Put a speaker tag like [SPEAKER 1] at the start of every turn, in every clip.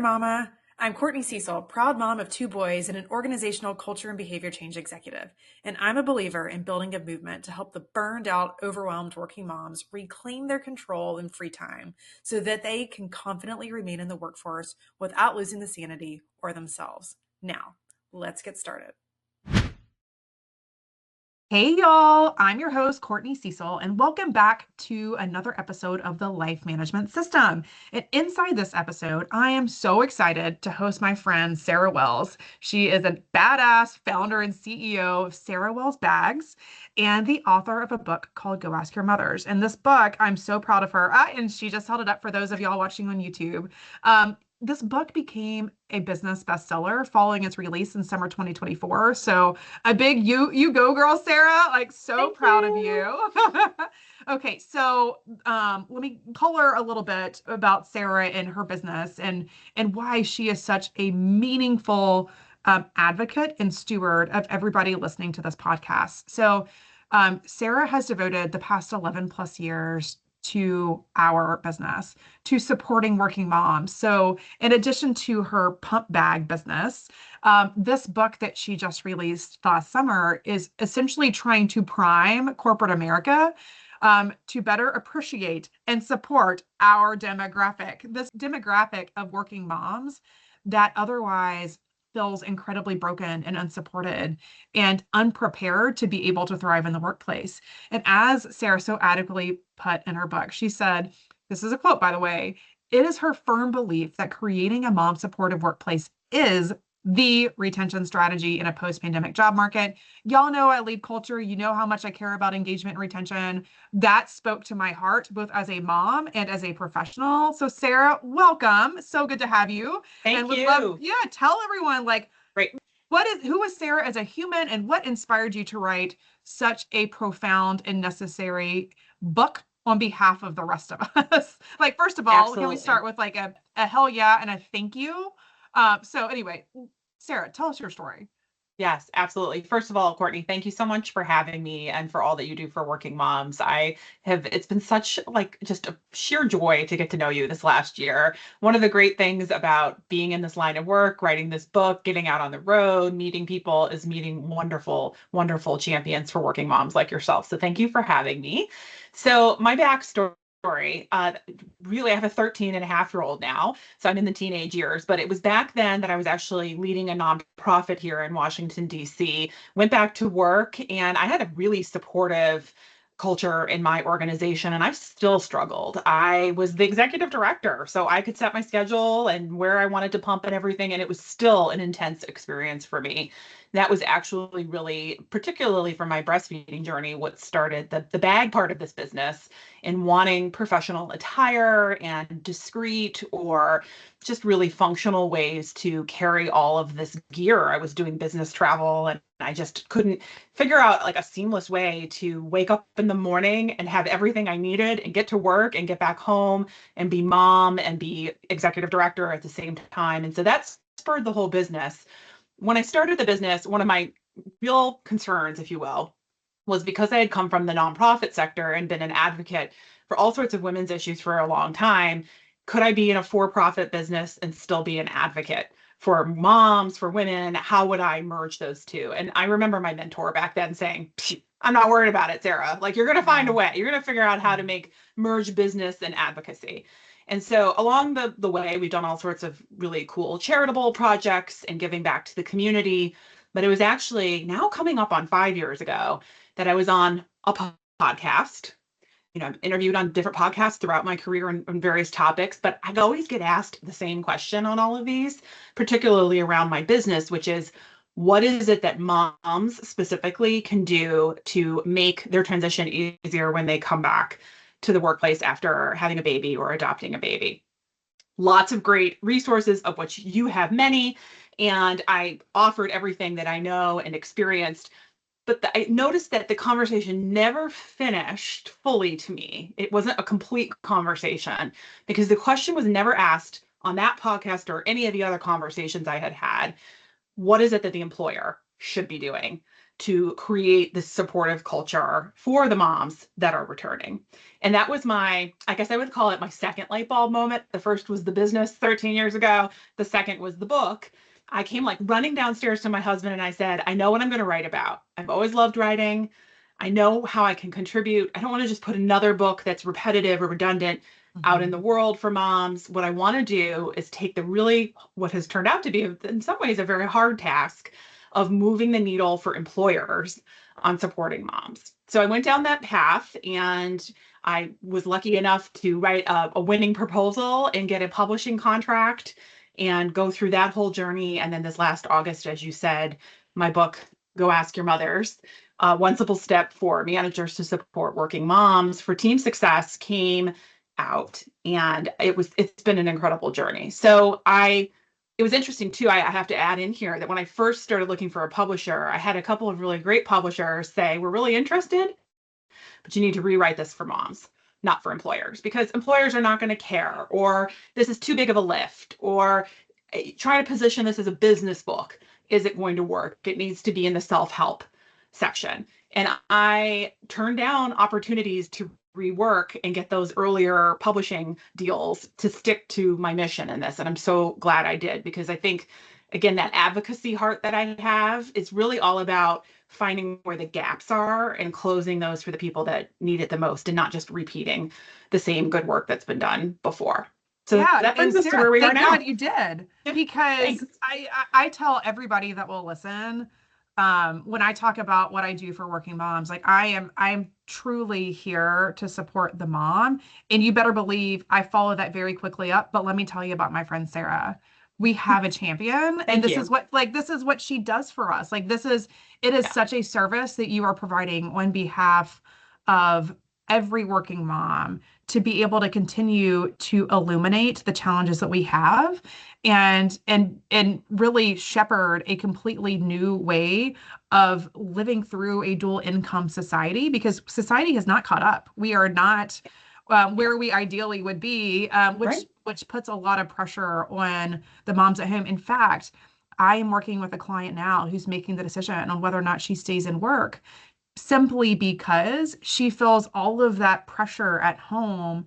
[SPEAKER 1] Mama. I'm Courtney Cecil, proud mom of two boys and an organizational culture and behavior change executive. And I'm a believer in building a movement to help the burned out, overwhelmed working moms reclaim their control and free time so that they can confidently remain in the workforce without losing the sanity or themselves. Now, let's get started.
[SPEAKER 2] Hey y'all, I'm your host, Courtney Cecil, and welcome back to another episode of the Life Management System. And inside this episode, I am so excited to host my friend, Sarah Wells. She is a badass founder and CEO of Sarah Wells Bags and the author of a book called Go Ask Your Mothers. And this book, I'm so proud of her. And she just held it up for those of y'all watching on YouTube. This book became a business bestseller following its release in summer 2024. So a big you go girl, Sarah, like so
[SPEAKER 1] Thank
[SPEAKER 2] proud of
[SPEAKER 1] you.
[SPEAKER 2] you. Okay, so let me color a little bit about Sarah and her business and why she is such a meaningful advocate and steward of everybody listening to this podcast. So Sarah has devoted the past 11 plus years to our business, to supporting working moms. So in addition to her pump bag business, this book that she just released last summer is essentially trying to prime corporate America to better appreciate and support our demographic, this demographic of working moms that otherwise feels incredibly broken and unsupported and unprepared to be able to thrive in the workplace. And as Sarah so adequately put in her book, she said, this is a quote, by the way, it is her firm belief that creating a mom supportive workplace is the retention strategy in a post-pandemic job market. Y'all know I lead culture. You know how much I care about engagement and retention. That spoke to my heart, both as a mom and as a professional. So Sarah, welcome. So good to have you. And
[SPEAKER 3] Thank
[SPEAKER 2] would love,
[SPEAKER 3] you.
[SPEAKER 2] yeah, tell everyone like,
[SPEAKER 3] Great.
[SPEAKER 2] who is Sarah as a human and what inspired you to write such a profound and necessary book on behalf of the rest of us? Like, first of all, can we
[SPEAKER 3] Absolutely.
[SPEAKER 2] start with like a hell yeah and a thank you? So anyway, Sarah, tell us your story.
[SPEAKER 3] Yes, absolutely. First of all, Courtney, thank you so much for having me and for all that you do for working moms. It's been such like just a sheer joy to get to know you this last year. One of the great things about being in this line of work, writing this book, getting out on the road, meeting people is meeting wonderful, wonderful champions for working moms like yourself. So thank you for having me. So my backstory. Really, I have a 13 and a half year old now, so I'm in the teenage years, but it was back then that I was actually leading a nonprofit here in Washington, D.C. Went back to work, and I had a really supportive culture in my organization, and I still struggled. I was the executive director, so I could set my schedule and where I wanted to pump and everything, and it was still an intense experience for me. That was actually really, particularly for my breastfeeding journey, what started the bag part of this business and wanting professional attire and discreet or just really functional ways to carry all of this gear. I was doing business travel and I just couldn't figure out like a seamless way to wake up in the morning and have everything I needed and get to work and get back home and be mom and be executive director at the same time. And so that spurred the whole business. When I started the business, one of my real concerns, if you will, was because I had come from the nonprofit sector and been an advocate for all sorts of women's issues for a long time. Could I be in a for-profit business and still be an advocate for moms, for women? How would I merge those two? And I remember my mentor back then saying, I'm not worried about it, Sarah. Like, you're going to find a way. You're going to figure out how to make merge business and advocacy. And so along the way, we've done all sorts of really cool charitable projects and giving back to the community. But it was actually now coming up on 5 years ago that I was on a podcast. I'm interviewed on different podcasts throughout my career on various topics, but I always get asked the same question on all of these, particularly around my business, which is what is it that moms specifically can do to make their transition easier when they come back to the workplace after having a baby or adopting a baby? Lots of great resources, of which you have many. And I offered everything that I know and experienced. But I noticed that the conversation never finished fully to me. It wasn't a complete conversation because the question was never asked on that podcast or any of the other conversations I had had. What is it that the employer should be doing to create this supportive culture for the moms that are returning. And that was my, I guess I would call it my second light bulb moment. The first was the business 13 years ago. The second was the book. I came like running downstairs to my husband and I said, I know what I'm going to write about. I've always loved writing. I know how I can contribute. I don't want to just put another book that's repetitive or redundant out in the world for moms. What I want to do is take the really, what has turned out to be in some ways a very hard task of moving the needle for employers on supporting moms. So I went down that path and I was lucky enough to write a winning proposal and get a publishing contract and go through that whole journey. And then this last August, as you said, my book, Go Ask Your Mothers, One Simple Step for Managers to Support Working Moms for Team Success, came out. And it's been an incredible journey. So it was interesting too. I have to add in here that when I first started looking for a publisher, I had a couple of really great publishers say, we're really interested, but you need to rewrite this for moms, not for employers, because employers are not going to care, or this is too big of a lift, or try to position this as a business book. Is it going to work? It needs to be in the self-help section. And I turned down opportunities to rework and get those earlier publishing deals to stick to my mission in this. And I'm so glad I did, because I think, again, that advocacy heart that I have is really all about finding where the gaps are and closing those for the people that need it the most, and not just repeating the same good work that's been done before. So
[SPEAKER 2] Yeah,
[SPEAKER 3] that
[SPEAKER 2] and
[SPEAKER 3] brings us to
[SPEAKER 2] Sarah,
[SPEAKER 3] where we are
[SPEAKER 2] thank
[SPEAKER 3] now.
[SPEAKER 2] God you did,
[SPEAKER 3] Yeah,
[SPEAKER 2] because
[SPEAKER 3] thanks.
[SPEAKER 2] I tell everybody that will listen, when I talk about what I do for working moms, like I'm truly here to support the mom, and you better believe I follow that very quickly up. But let me tell you about my friend Sarah. We have a champion, and
[SPEAKER 3] Thank you.
[SPEAKER 2] this is what she does for us. Like it is
[SPEAKER 3] Yeah.
[SPEAKER 2] such a service that you are providing on behalf of every working mom, to be able to continue to illuminate the challenges that we have, and really shepherd a completely new way of living through a dual income society, because society has not caught up. We are not
[SPEAKER 3] Yeah.
[SPEAKER 2] where we ideally would be,
[SPEAKER 3] Right.
[SPEAKER 2] which puts a lot of pressure on the moms at home. In fact, I am working with a client now who's making the decision on whether or not she stays in work, simply because she feels all of that pressure at home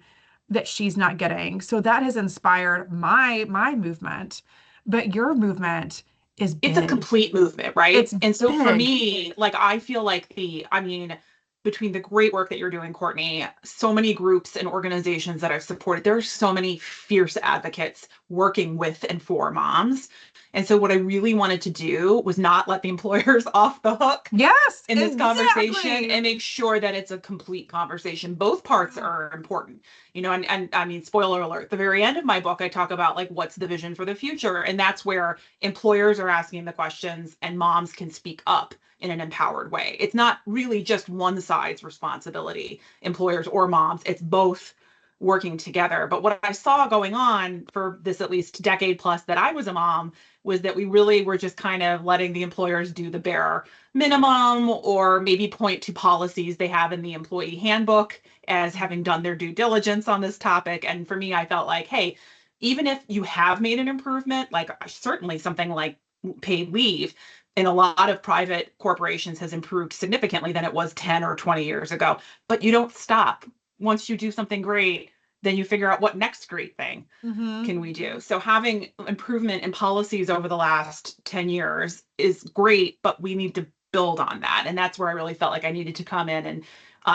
[SPEAKER 2] that she's not getting. So that has inspired my movement, but your movement is
[SPEAKER 3] It's a
[SPEAKER 2] big.
[SPEAKER 3] complete movement, right?
[SPEAKER 2] It's
[SPEAKER 3] And so for
[SPEAKER 2] big.
[SPEAKER 3] me, like I feel like I mean, between the great work that you're doing, Courtney, so many groups and organizations that I've supported, there's so many fierce advocates working with and for moms. And so what I really wanted to do was not let the employers off the hook
[SPEAKER 2] Yes,
[SPEAKER 3] in this conversation,
[SPEAKER 2] exactly.
[SPEAKER 3] and make sure that it's a complete conversation. Both parts are important, and I mean, spoiler alert, the very end of my book, I talk about like, what's the vision for the future? And that's where employers are asking the questions and moms can speak up in an empowered way. It's not really just one side's responsibility, employers or moms, it's both working together. But what I saw going on for this at least decade plus that I was a mom was that we really were just kind of letting the employers do the bare minimum, or maybe point to policies they have in the employee handbook as having done their due diligence on this topic. And for me, I felt like, hey, even if you have made an improvement, like certainly something like paid leave in a lot of private corporations has improved significantly than it was 10 or 20 years ago, but you don't stop. Once you do something great, then you figure out what next great thing
[SPEAKER 2] Hmm.
[SPEAKER 3] can we do? So having improvement in policies over the last 10 years is great, but we need to build on that. And that's where I really felt like I needed to come in and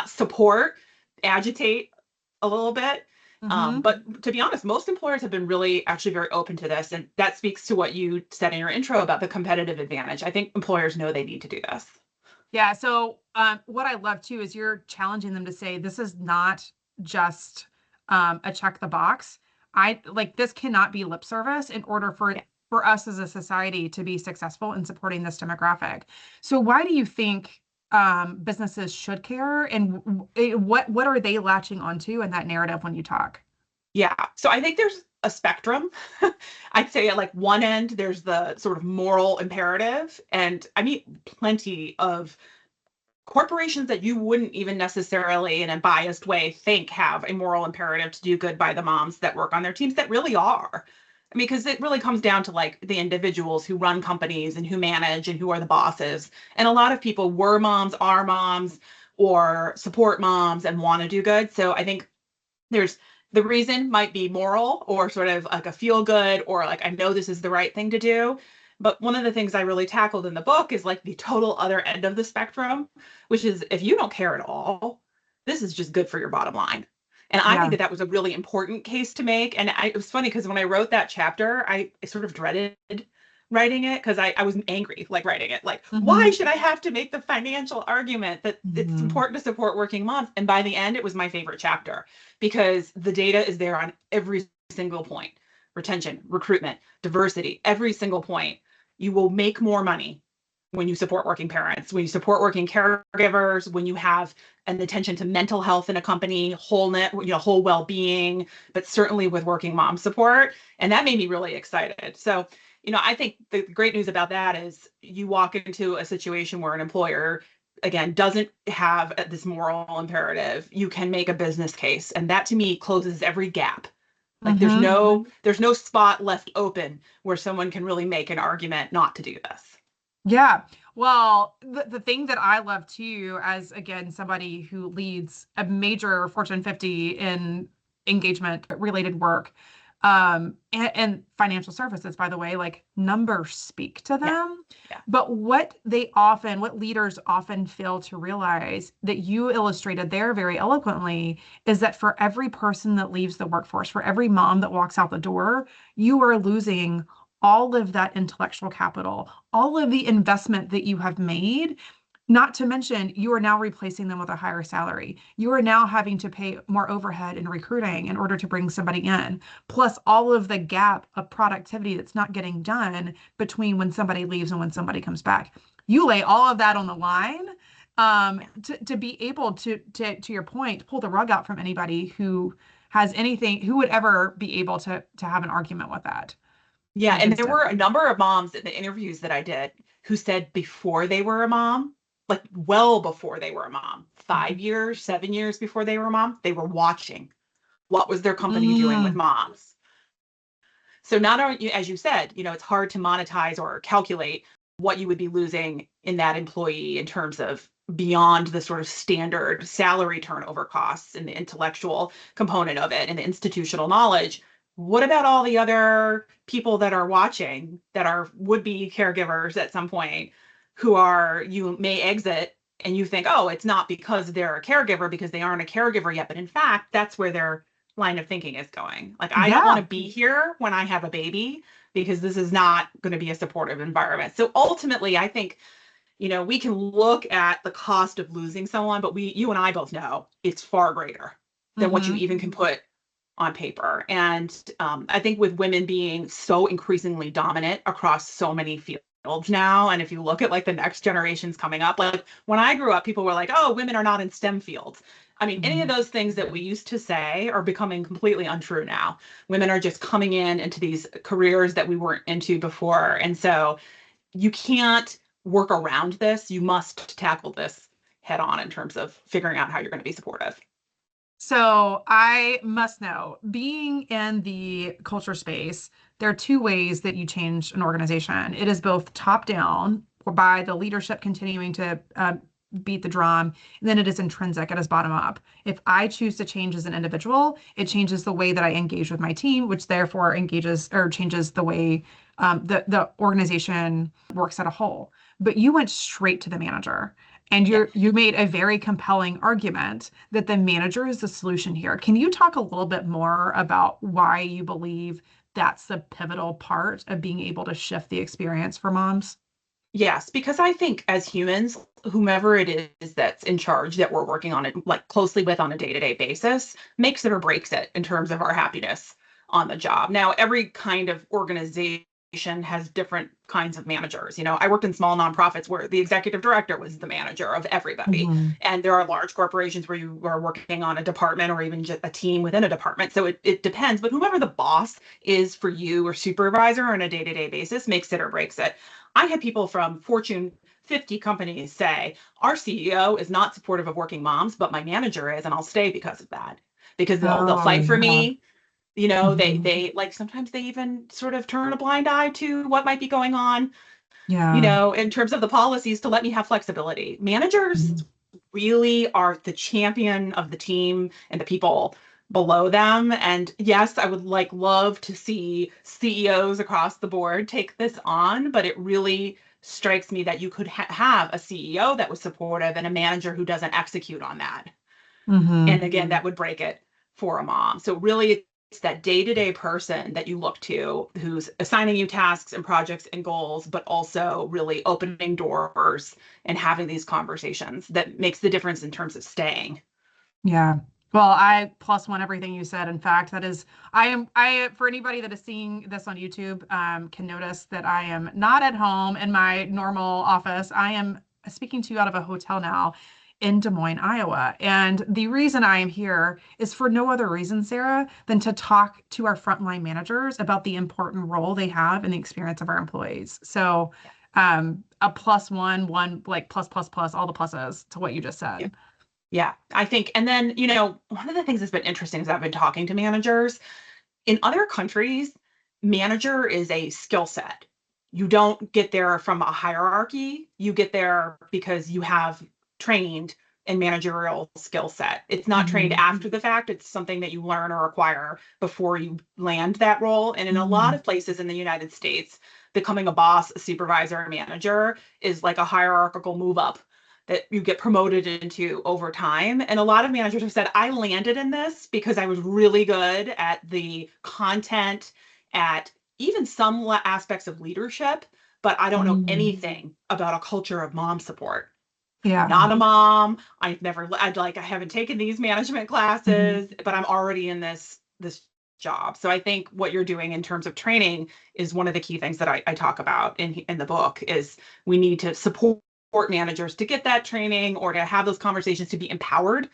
[SPEAKER 3] support, agitate a little bit.
[SPEAKER 2] Hmm.
[SPEAKER 3] But to be honest, most employers have been really actually very open to this. And that speaks to what you said in your intro about the competitive advantage. I think employers know they need to do this.
[SPEAKER 2] Yeah. So what I love too is you're challenging them to say, this is not just a check the box. I like this cannot be lip service in order
[SPEAKER 3] Yeah.
[SPEAKER 2] for us as a society to be successful in supporting this demographic. So why do you think businesses should care, and what are they latching onto in that narrative when you talk?
[SPEAKER 3] Yeah. So I think there's a spectrum. I'd say at like one end, there's the sort of moral imperative. And I meet plenty of corporations that you wouldn't even necessarily, in a biased way, think have a moral imperative to do good by the moms that work on their teams that really are. I mean, because it really comes down to like the individuals who run companies and who manage and who are the bosses. And a lot of people were moms, are moms, or support moms and want to do good. So I think there's the reason might be moral or sort of like a feel good or like I know this is the right thing to do. But one of the things I really tackled in the book is like the total other end of the spectrum, which is if you don't care at all, this is just good for your bottom line. And I think
[SPEAKER 2] Yeah.
[SPEAKER 3] that that was a really important case to make. And it was funny because when I wrote that chapter, I sort of dreaded writing it because I was angry like writing it. Like, why
[SPEAKER 2] Hmm.
[SPEAKER 3] should I have to make the financial argument that it's
[SPEAKER 2] Hmm.
[SPEAKER 3] important to support working moms? And by the end, it was my favorite chapter because the data is there on every single point: retention, recruitment, diversity, every single point. You will make more money when you support working parents, when you support working caregivers, when you have an attention to mental health in a company, wholeness, whole well-being, but certainly with working mom support. And that made me really excited. So, I think the great news about that is you walk into a situation where an employer again doesn't have this moral imperative. You can make a business case, and that to me closes every gap. Like
[SPEAKER 2] Hmm.
[SPEAKER 3] there's no spot left open where someone can really make an argument not to do this.
[SPEAKER 2] Yeah. Well, the thing that I love too, as again, somebody who leads a major Fortune 50 in engagement related work, and financial services, by the way, like numbers speak to
[SPEAKER 3] Yeah.
[SPEAKER 2] them.
[SPEAKER 3] Yeah.
[SPEAKER 2] But what leaders often fail to realize that you illustrated there very eloquently is that for every person that leaves the workforce, for every mom that walks out the door, you are losing all of that intellectual capital, all of the investment that you have made, not to mention you are now replacing them with a higher salary. You are now having to pay more overhead in recruiting in order to bring somebody in, plus all of the gap of productivity that's not getting done between when somebody leaves and when somebody comes back. You lay all of that on the line, to be able to your point, pull the rug out from anybody who has anything, who would ever be able to have an argument with that.
[SPEAKER 3] Yeah,
[SPEAKER 2] Which
[SPEAKER 3] and
[SPEAKER 2] is
[SPEAKER 3] there were a number of moms in the interviews that I did who said before they were a mom, like well before they were a mom,
[SPEAKER 2] Mhm.
[SPEAKER 3] 5 years, 7 years before they were a mom, they were watching what was their company doing with
[SPEAKER 2] Mm,
[SPEAKER 3] moms. So not only, as you said, it's hard to monetize or calculate what you would be losing in that employee in terms of beyond the sort of standard salary turnover costs and the intellectual component of it and the institutional knowledge. What about all the other people that are watching that are would-be caregivers at some point who are you may exit and you think, oh, it's not because they're a caregiver because they aren't a caregiver yet, but in fact, that's where they're line of thinking is going. Like, I don't want
[SPEAKER 2] yeah.
[SPEAKER 3] to be here when I have a baby because this is not going to be a supportive environment. So ultimately, I think, we can look at the cost of losing someone, but you and I both know it's far greater than what you
[SPEAKER 2] Hmm.
[SPEAKER 3] even can put on paper. And I think with women being so increasingly dominant across so many fields now, and if you look at like the next generations coming up, like when I grew up, people were like, oh, women are not in STEM fields. I mean, any of
[SPEAKER 2] Hmm.
[SPEAKER 3] those things that we used to say are becoming completely untrue now. Women are just coming into these careers that we weren't into before. And so you can't work around this. You must tackle this head on in terms of figuring out how you're going to be supportive.
[SPEAKER 2] So I must know, being in the culture space, there are two ways that you change an organization. It is both top down, or by the leadership continuing to beat the drum, and then it is intrinsic, it is bottom up. If I choose to change as an individual, it changes the way that I engage with my team, which therefore engages or changes the way the organization works at a whole. But you went straight to the manager. And
[SPEAKER 3] Yeah.
[SPEAKER 2] you made a very compelling argument that the manager is the solution here. Can you talk a little bit more about why you believe that's the pivotal part of being able to shift the experience for moms?
[SPEAKER 3] Yes, because I think as humans, whomever it is that's in charge that we're working on it like closely with on a day-to-day basis makes it or breaks it in terms of our happiness on the job. Now, every kind of organization has different kinds of managers. I worked in small nonprofits where the executive director was the manager of everybody.
[SPEAKER 2] Mhm.
[SPEAKER 3] And there are large corporations where you are working on a department or even just a team within a department. So it depends. But whomever the boss is for you or supervisor on a day-to-day basis makes it or breaks it. I had people from Fortune 50 companies say, our CEO is not supportive of working moms, but my manager is, and I'll stay because of that. Because they'll
[SPEAKER 2] Oh,
[SPEAKER 3] fight for
[SPEAKER 2] yeah.
[SPEAKER 3] me,
[SPEAKER 2] Mhm.
[SPEAKER 3] they like sometimes they even sort of turn a blind eye to what might be going on,
[SPEAKER 2] Yeah.
[SPEAKER 3] in terms of the policies to let me have flexibility. Managers
[SPEAKER 2] Mhm.
[SPEAKER 3] really are the champion of the team and the people below them. And yes, I would love to see CEOs across the board take this on, but it really strikes me that you could have a CEO that was supportive and a manager who doesn't execute on that. And
[SPEAKER 2] Mhm.
[SPEAKER 3] again, that would break it for a mom. So really it's that day-to-day person that you look to who's assigning you tasks and projects and goals, but also really opening doors and having these conversations that makes the difference in terms of staying.
[SPEAKER 2] Yeah. Well, I plus one everything you said. In fact, that is, for anybody that is seeing this on YouTube, can notice that I am not at home in my normal office. I am speaking to you out of a hotel now in Des Moines, Iowa. And the reason I am here is for no other reason, Sarah, than to talk to our frontline managers about the important role they have in the experience of our employees. So, a plus one, like plus, all the pluses to what you just
[SPEAKER 3] Yeah.
[SPEAKER 2] said.
[SPEAKER 3] Yeah, I think, and then, one of the things that's been interesting is I've been talking to managers in other countries, manager is a skill set. You don't get there from a hierarchy. You get there because you have trained in managerial skill set. It's not trained
[SPEAKER 2] Mhm.
[SPEAKER 3] after the fact. It's something that you learn or acquire before you land that role. And in a lot
[SPEAKER 2] Mhm.
[SPEAKER 3] of places in the United States, becoming a boss, a supervisor, a manager is like a hierarchical move up that you get promoted into over time. And a lot of managers have said, I landed in this because I was really good at the content, at even some aspects of leadership, but I don't know
[SPEAKER 2] Mhm.
[SPEAKER 3] anything about a culture of mom support. I'm
[SPEAKER 2] Yeah.
[SPEAKER 3] not a mom. I haven't taken these management
[SPEAKER 2] Mhm.
[SPEAKER 3] classes, but I'm already in this job. So I think what you're doing in terms of training is one of the key things that I talk about in the book is we need to support managers to get that training or to have those conversations to be empowered,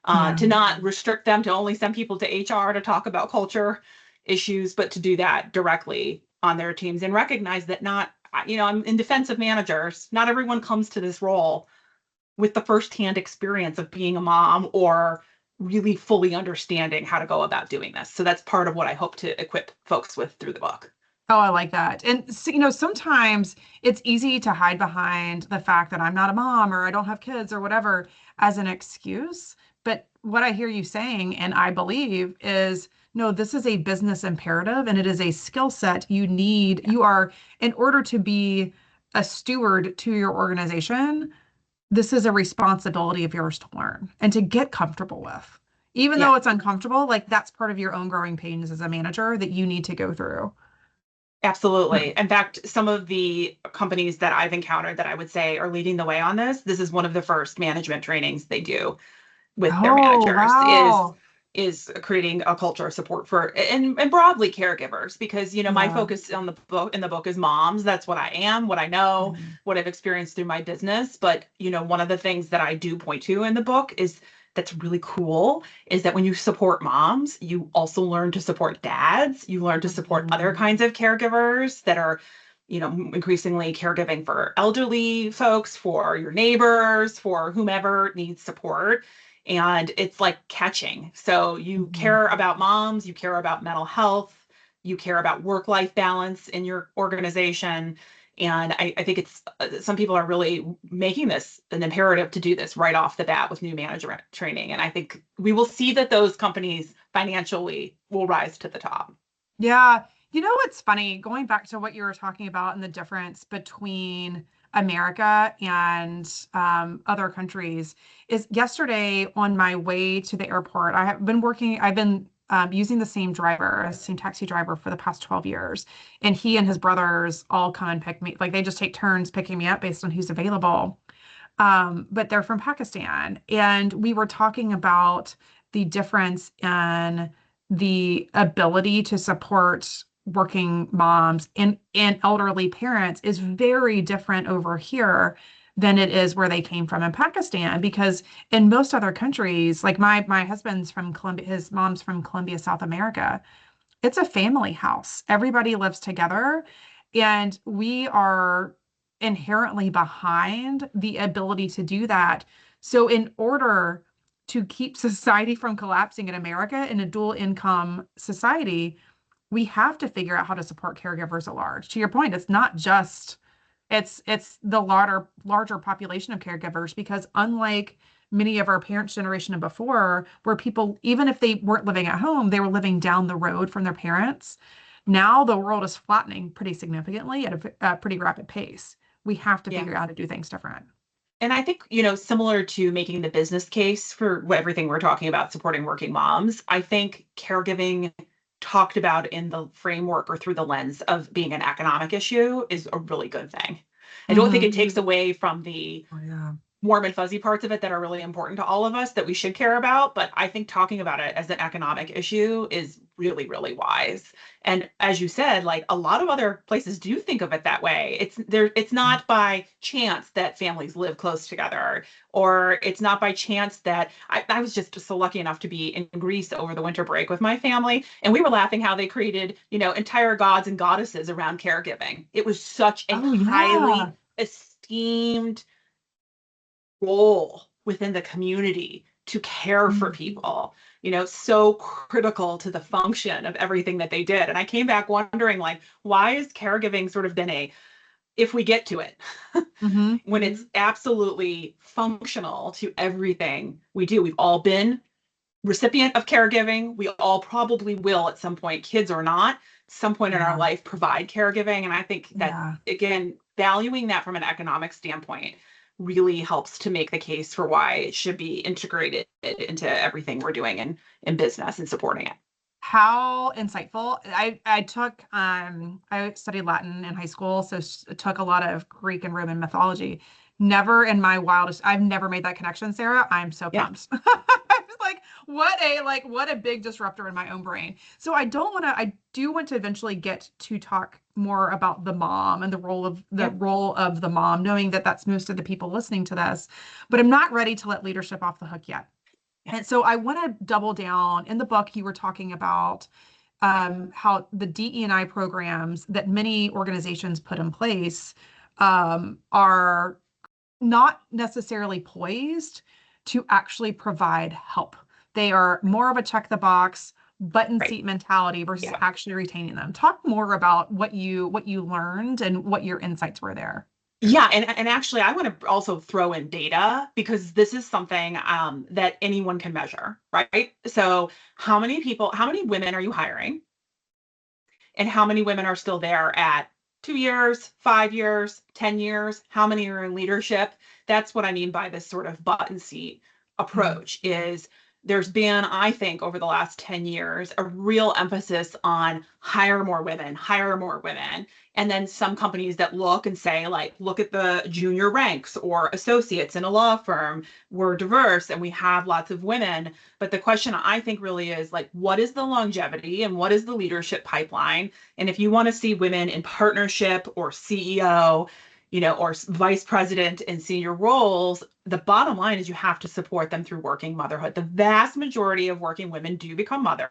[SPEAKER 2] Yeah.
[SPEAKER 3] to not restrict them to only send people to HR to talk about culture issues, but to do that directly on their teams and recognize that I'm in defense of managers. Not everyone comes to this role with the firsthand experience of being a mom or really fully understanding how to go about doing this. So that's part of what I hope to equip folks with through the book.
[SPEAKER 2] Oh, I like that. And so, sometimes it's easy to hide behind the fact that I'm not a mom or I don't have kids or whatever as an excuse. But what I hear you saying, and I believe, is no, this is a business imperative and it is a skill set you need.
[SPEAKER 3] Yeah.
[SPEAKER 2] You are, in order to be a steward to your organization, this is a responsibility of yours to learn and to get comfortable with. Even
[SPEAKER 3] Yeah.
[SPEAKER 2] though it's uncomfortable, like that's part of your own growing pains as a manager that you need to go through.
[SPEAKER 3] Absolutely. In fact, some of the companies that I've encountered that I would say are leading the way on this is one of the first management trainings they do with their
[SPEAKER 2] Oh,
[SPEAKER 3] managers
[SPEAKER 2] wow.
[SPEAKER 3] is creating a culture of support for and broadly caregivers because my
[SPEAKER 2] Yeah.
[SPEAKER 3] focus on the book in the book is moms. That's what I am, what I know,
[SPEAKER 2] Mhm.
[SPEAKER 3] what I've experienced through my business. But one of the things that I do point to in the book is that's really cool is that when you support moms, you also learn to support dads. You learn to support other
[SPEAKER 2] Mhm.
[SPEAKER 3] kinds of caregivers that are increasingly caregiving for elderly folks, for your neighbors, for whomever needs support. And it's like catching. So you
[SPEAKER 2] Mhm.
[SPEAKER 3] care about moms, you care about mental health, you care about work-life balance in your organization. And I think it's some people are really making this an imperative to do this right off the bat with new management training. And I think we will see that those companies financially will rise to the top.
[SPEAKER 2] Yeah. What's funny? Going back to what you were talking about and the difference between America and other countries is yesterday on my way to the airport, I've been using the same driver, same taxi driver for the past 12 years. And he and his brothers all come and pick me, like they just take turns picking me up based on who's available. But they're from Pakistan. And we were talking about the difference in the ability to support working moms and elderly parents is very different over here than it is where they came from in Pakistan. Because in most other countries, like my husband's from Colombia, his mom's from Colombia, South America, it's a family house. Everybody lives together, and we are inherently behind the ability to do that. So, in order to keep society from collapsing in America in a dual income society, we have to figure out how to support caregivers at large. To your point, it's not just it's the larger population of caregivers, because unlike many of our parents' generation and before, where people, even if they weren't living at home, they were living down the road from their parents. Now the world is flattening pretty significantly at a pretty rapid pace. We have to
[SPEAKER 3] Yeah.
[SPEAKER 2] figure out how to do things different.
[SPEAKER 3] And I think, similar to making the business case for everything we're talking about supporting working moms, I think caregiving talked about in the framework or through the lens of being an economic issue is a really good thing. I don't think it takes away from the
[SPEAKER 2] Oh, yeah.
[SPEAKER 3] warm and fuzzy parts of it that are really important to all of us that we should care about. But I think talking about it as an economic issue is really, really wise. And as you said, like a lot of other places do think of it that way. It's not by chance that families live close together, or it's not by chance that I was just so lucky enough to be in Greece over the winter break with my family. And we were laughing how they created, entire gods and goddesses around caregiving. It was such a
[SPEAKER 2] Oh,
[SPEAKER 3] highly
[SPEAKER 2] yeah.
[SPEAKER 3] esteemed role within the community to care for people, so critical to the function of everything that they did. And I came back wondering, like, why is caregiving sort of been if we get to it,
[SPEAKER 2] Mm-hmm.
[SPEAKER 3] when it's absolutely functional to everything we do? We've all been recipient of caregiving. We all probably will at some point, kids or not, some point in our
[SPEAKER 2] Yeah.
[SPEAKER 3] life provide caregiving. And I think that,
[SPEAKER 2] Yeah.
[SPEAKER 3] again, valuing that from an economic standpoint really helps to make the case for why it should be integrated into everything we're doing in business and supporting it.
[SPEAKER 2] How insightful. I studied Latin in high school, so took a lot of Greek and Roman mythology. Never in my wildest, I've never made that connection, Sarah. I'm so
[SPEAKER 3] Yeah.
[SPEAKER 2] pumped. I was what a big disruptor in my own brain. So I do want to eventually get to talk more about the mom and the
[SPEAKER 3] Yeah.
[SPEAKER 2] role of the mom, knowing that that's most of the people listening to this, but I'm not ready to let leadership off the hook yet. And so I want to double down. In the book, you were talking about how the DE&I programs that many organizations put in place are not necessarily poised to actually provide help. They are more of a check the box, button
[SPEAKER 3] Right.
[SPEAKER 2] seat mentality versus
[SPEAKER 3] Yeah.
[SPEAKER 2] actually retaining them. Talk more about what you learned and what your insights were there.
[SPEAKER 3] Yeah, and actually, I want to also throw in data because this is something that anyone can measure, right? So, how many women are you hiring, and how many women are still there at 2 years, 5 years, 10 years? How many are in leadership? That's what I mean by this sort of button seat approach. Is there's been, I think, over the last 10 years, a real emphasis on hire more women, hire more women. And then some companies that look and say, like, look at the junior ranks or associates in a law firm. We're diverse and we have lots of women. But the question I think really is, like, what is the longevity and what is the leadership pipeline? And if you want to see women in partnership or CEO, or vice president in senior roles, the bottom line is you have to support them through working motherhood. The vast majority of working women do become mothers.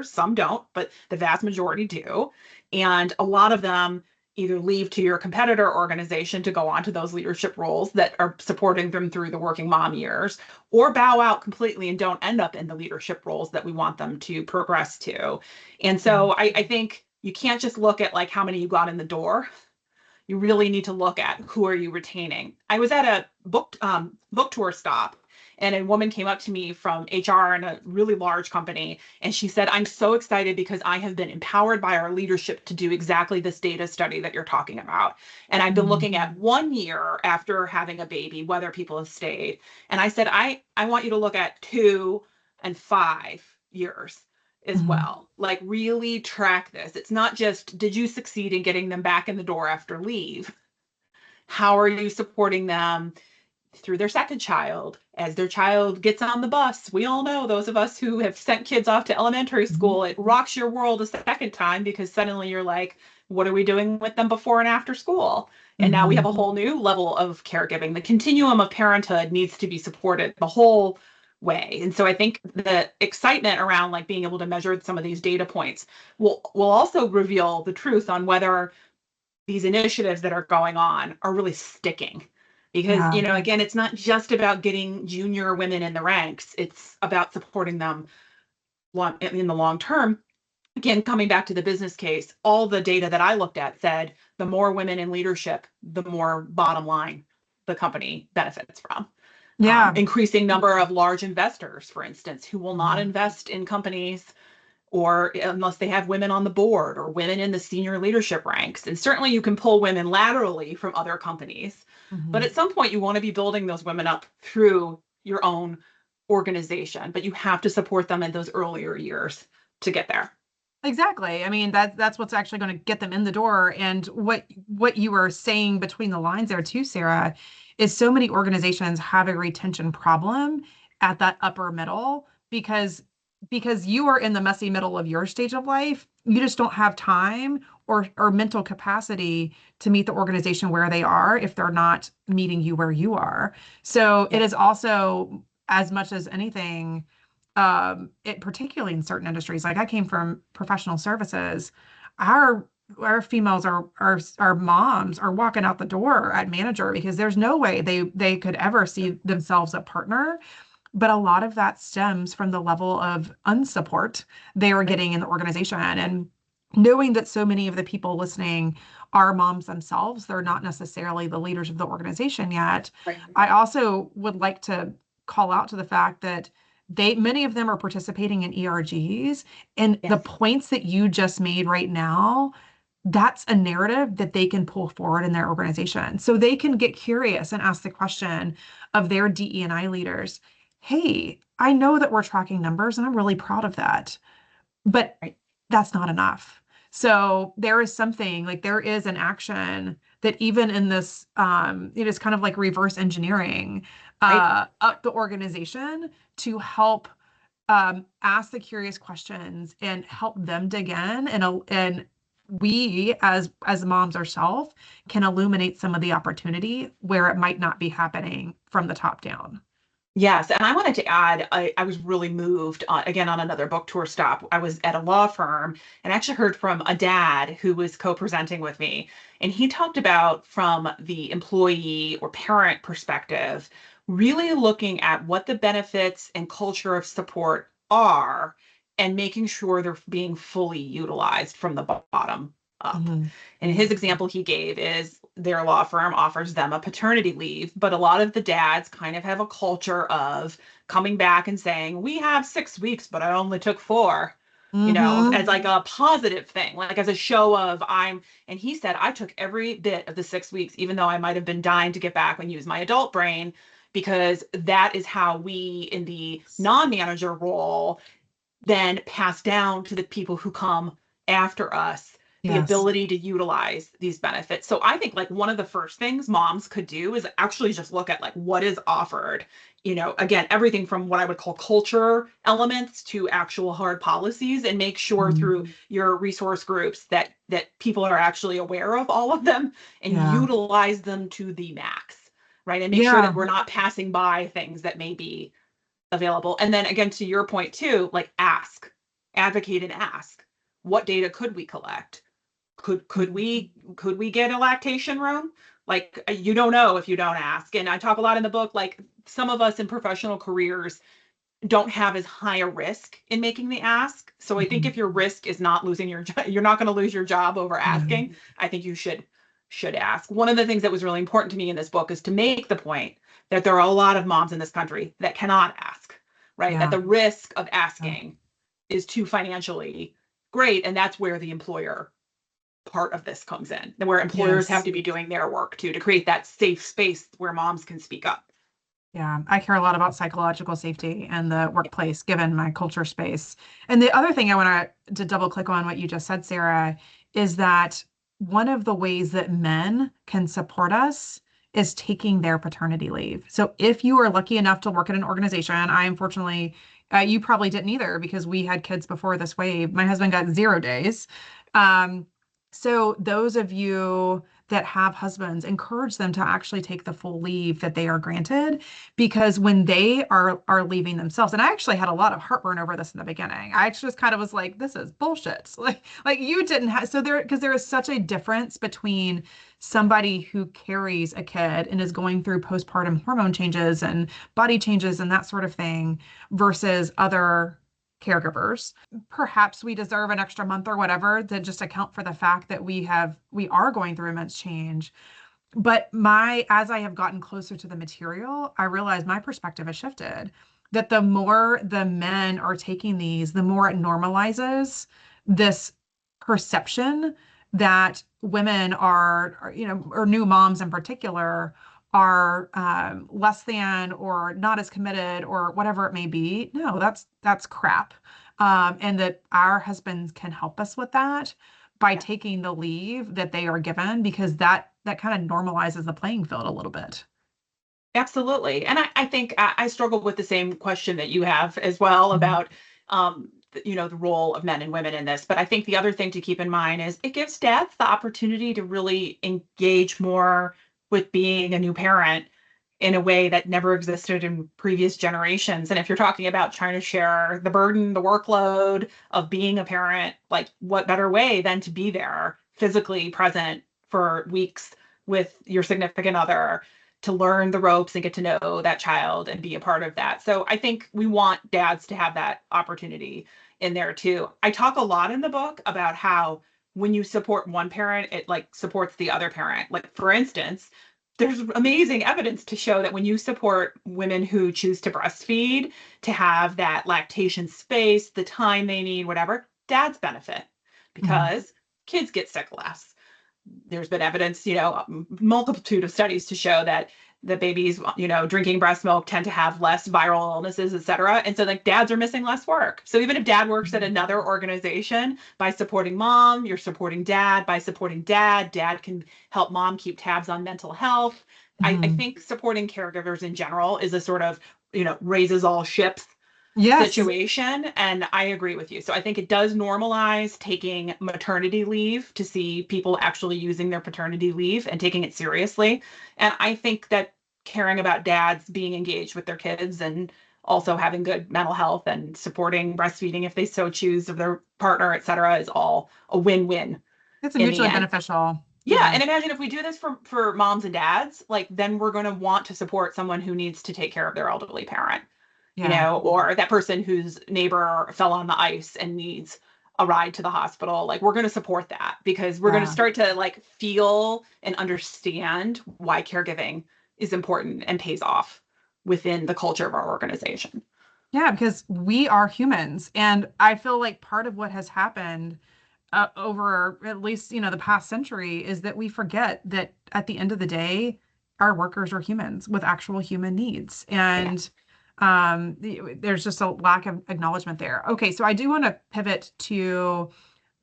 [SPEAKER 3] Some don't, but the vast majority do. And a lot of them either leave to your competitor organization to go on to those leadership roles that are supporting them through the working mom years, or bow out completely and don't end up in the leadership roles that we want them to progress to. And so I think you can't just look at like how many you got in the door. You really need to look at who are you retaining. I was at a book tour stop, and a woman came up to me from HR in a really large company, and she said, "I'm so excited because I have been empowered by our leadership to do exactly this data study that you're talking about. And I've been looking at 1 year after having a baby, whether people have stayed." And I said, I want you to look at 2 and 5 years as well. Like, really track this. It's not just, did you succeed in getting them back in the door after leave? How are you supporting them through their second child, as their child gets on the bus? We all know, those of us who have sent kids off to elementary school, it rocks your world a second time because suddenly you're like, what are we doing with them before and after school? And now we have a whole new level of caregiving. The continuum of parenthood needs to be supported the whole way. And so I think the excitement around like being able to measure some of these data points will also reveal the truth on whether these initiatives that are going on are really sticking. Because,
[SPEAKER 2] Yeah.
[SPEAKER 3] again, it's not just about getting junior women in the ranks, it's about supporting them in the long term. Again, coming back to the business case, all the data that I looked at said the more women in leadership, the more bottom line the company benefits from.
[SPEAKER 2] Yeah.
[SPEAKER 3] Increasing number of large investors, for instance, who will not
[SPEAKER 2] Mhm.
[SPEAKER 3] invest in companies or unless they have women on the board or women in the senior leadership ranks. And certainly you can pull women laterally from other companies. But
[SPEAKER 2] Mhm.
[SPEAKER 3] at some point, you want to be building those women up through your own organization, but you have to support them in those earlier years to get there.
[SPEAKER 2] Exactly. I mean, that's what's actually going to get them in the door. And what you were saying between the lines there too, Sarah, is so many organizations have a retention problem at that upper middle because you are in the messy middle of your stage of life. You just don't have time or mental capacity to meet the organization where they are if they're not meeting you where you are. So it
[SPEAKER 3] Yeah.
[SPEAKER 2] is also as much as anything it particularly in certain industries. Like I came from professional services, our our females our moms are walking out the door at manager because there's no way they could ever see themselves a partner. But a lot of that stems from the level of unsupport they are
[SPEAKER 3] Right.
[SPEAKER 2] getting in the organization. And knowing that so many of the people listening are moms themselves, they're not necessarily the leaders of the organization yet.
[SPEAKER 3] Right.
[SPEAKER 2] I also would like to call out to the fact that many of them are participating in ERGs, and the
[SPEAKER 3] Yes.
[SPEAKER 2] points that you just made right now, that's a narrative that they can pull forward in their organization. So they can get curious and ask the question of their DE&I leaders, hey, I know that we're tracking numbers and I'm really proud of that, but
[SPEAKER 3] Right.
[SPEAKER 2] that's not enough. So there is something like there is an action that even in this, it is kind of like reverse engineering
[SPEAKER 3] Right.
[SPEAKER 2] up the organization to help ask the curious questions and help them dig in and we as moms ourselves can illuminate some of the opportunity where it might not be happening from the top down.
[SPEAKER 3] Yes, and I wanted to add, I was really moved again on another book tour stop. I was at a law firm and actually heard from a dad who was co-presenting with me. And he talked about from the employee or parent perspective, really looking at what the benefits and culture of support are and making sure they're being fully utilized from the bottom up.
[SPEAKER 2] Mhm.
[SPEAKER 3] And his example he gave is their law firm offers them a paternity leave, but a lot of the dads kind of have a culture of coming back and saying, "We have 6 weeks, but I only took 4." As
[SPEAKER 2] Mhm.
[SPEAKER 3] like a positive thing, like as a show of and he said, I took every bit of the 6 weeks, even though I might have been dying to get back and use my adult brain, because that is how we in the non-manager role then pass down to the people who come after us the
[SPEAKER 2] Yes.
[SPEAKER 3] ability to utilize these benefits. So I think like one of the first things moms could do is actually just look at like what is offered. Again, everything from what I would call culture elements to actual hard policies, and make sure
[SPEAKER 2] Mhm.
[SPEAKER 3] through your resource groups that people are actually aware of all of them and
[SPEAKER 2] Yeah.
[SPEAKER 3] utilize them to the max, right? And make sure that
[SPEAKER 2] Yeah.
[SPEAKER 3] we're not passing by things that may be available. And then again, to your point too, like advocate and ask, what data could we collect? Could we get a lactation room? Like you don't know if you don't ask. And I talk a lot in the book, like some of us in professional careers don't have as high a risk in making the ask. So I think
[SPEAKER 2] Mhm.
[SPEAKER 3] if your risk is not losing your job, you're not going to lose your job over
[SPEAKER 2] Yeah.
[SPEAKER 3] asking. I think you should ask. One of the things that was really important to me in this book is to make the point that there are a lot of moms in this country that cannot ask, right? That
[SPEAKER 2] Yeah.
[SPEAKER 3] the risk of
[SPEAKER 2] Yeah.
[SPEAKER 3] asking is too financially great, and that's where the employer part of this comes in, and where employers have
[SPEAKER 2] Yes.
[SPEAKER 3] to be doing their work too to create that safe space where moms can speak up.
[SPEAKER 2] Yeah, I care a lot about psychological safety and the workplace, given my culture space. And the other thing I want to double click on what you just said, Sarah, is that one of the ways that men can support us is taking their paternity leave. So if you are lucky enough to work at an organization, I unfortunately, you probably didn't either because we had kids before this wave. My husband got 0 days. Um, so those of you that have husbands, encourage them to actually take the full leave that they are granted, because when they are leaving themselves, and I actually had a lot of heartburn over this in the beginning. I just kind of was like, this is bullshit. Like you didn't have, so there, because there is such a difference between somebody who carries a kid and is going through postpartum hormone changes and body changes and that sort of thing versus other caregivers. Perhaps we deserve an extra month or whatever to just account for the fact that we are going through immense change. But as I have gotten closer to the material, I realize my perspective has shifted. That the more the men are taking these, the more it normalizes this perception that women or new moms in particular, are less than or not as committed or whatever it may be. No, that's crap. And that our husbands can help us with that by
[SPEAKER 3] Yeah.
[SPEAKER 2] taking the leave that they are given, because that kind of normalizes the playing field a little bit.
[SPEAKER 3] Absolutely. And I think I struggle with the same question that you have as well
[SPEAKER 2] Mhm.
[SPEAKER 3] about, the role of men and women in this. But I think the other thing to keep in mind is it gives dads the opportunity to really engage more with being a new parent in a way that never existed in previous generations. And if you're talking about trying to share the burden, the workload of being a parent, like what better way than to be there physically present for weeks with your significant other to learn the ropes and get to know that child and be a part of that. So I think we want dads to have that opportunity in there too. I talk a lot in the book about how when you support one parent, it like supports the other parent. Like for instance, there's amazing evidence to show that when you support women who choose to breastfeed, to have that lactation space, the time they need, whatever, dads benefit
[SPEAKER 2] Mhm.
[SPEAKER 3] because kids get sick less. There's been evidence, multitude of studies to show that the babies, drinking breast milk tend to have less viral illnesses, et cetera. And so like dads are missing less work. So even if dad works at another organization, by supporting mom, you're supporting dad. By supporting dad, dad can help mom keep tabs on mental health. I
[SPEAKER 2] Mhm.
[SPEAKER 3] think supporting caregivers in general is a sort of, raises all ships
[SPEAKER 2] Yes.
[SPEAKER 3] situation. And I agree with you. So I think it does normalize taking maternity leave to see people actually using their paternity leave and taking it seriously. And I think that caring about dads being engaged with their kids and also having good mental health and supporting breastfeeding if they so choose of their partner, et cetera, is all a win-win
[SPEAKER 2] It's
[SPEAKER 3] in the
[SPEAKER 2] mutually
[SPEAKER 3] end.
[SPEAKER 2] beneficial.
[SPEAKER 3] Yeah,
[SPEAKER 2] Yeah.
[SPEAKER 3] and imagine if we do this for moms and dads, like then we're going to want to support someone who needs to take care of their elderly parent,
[SPEAKER 2] Yeah.
[SPEAKER 3] or that person whose neighbor fell on the ice and needs a ride to the hospital. Like we're going to support that because we're going to
[SPEAKER 2] Yeah.
[SPEAKER 3] start to like feel and understand why caregiving is important and pays off within the culture of our organization.
[SPEAKER 2] Yeah, because we are humans. And I feel like part of what has happened over at least, the past century is that we forget that at the end of the day, our workers are humans with actual human needs.
[SPEAKER 3] Yeah.
[SPEAKER 2] And there's just a lack of acknowledgement there. Okay, so I do want to pivot to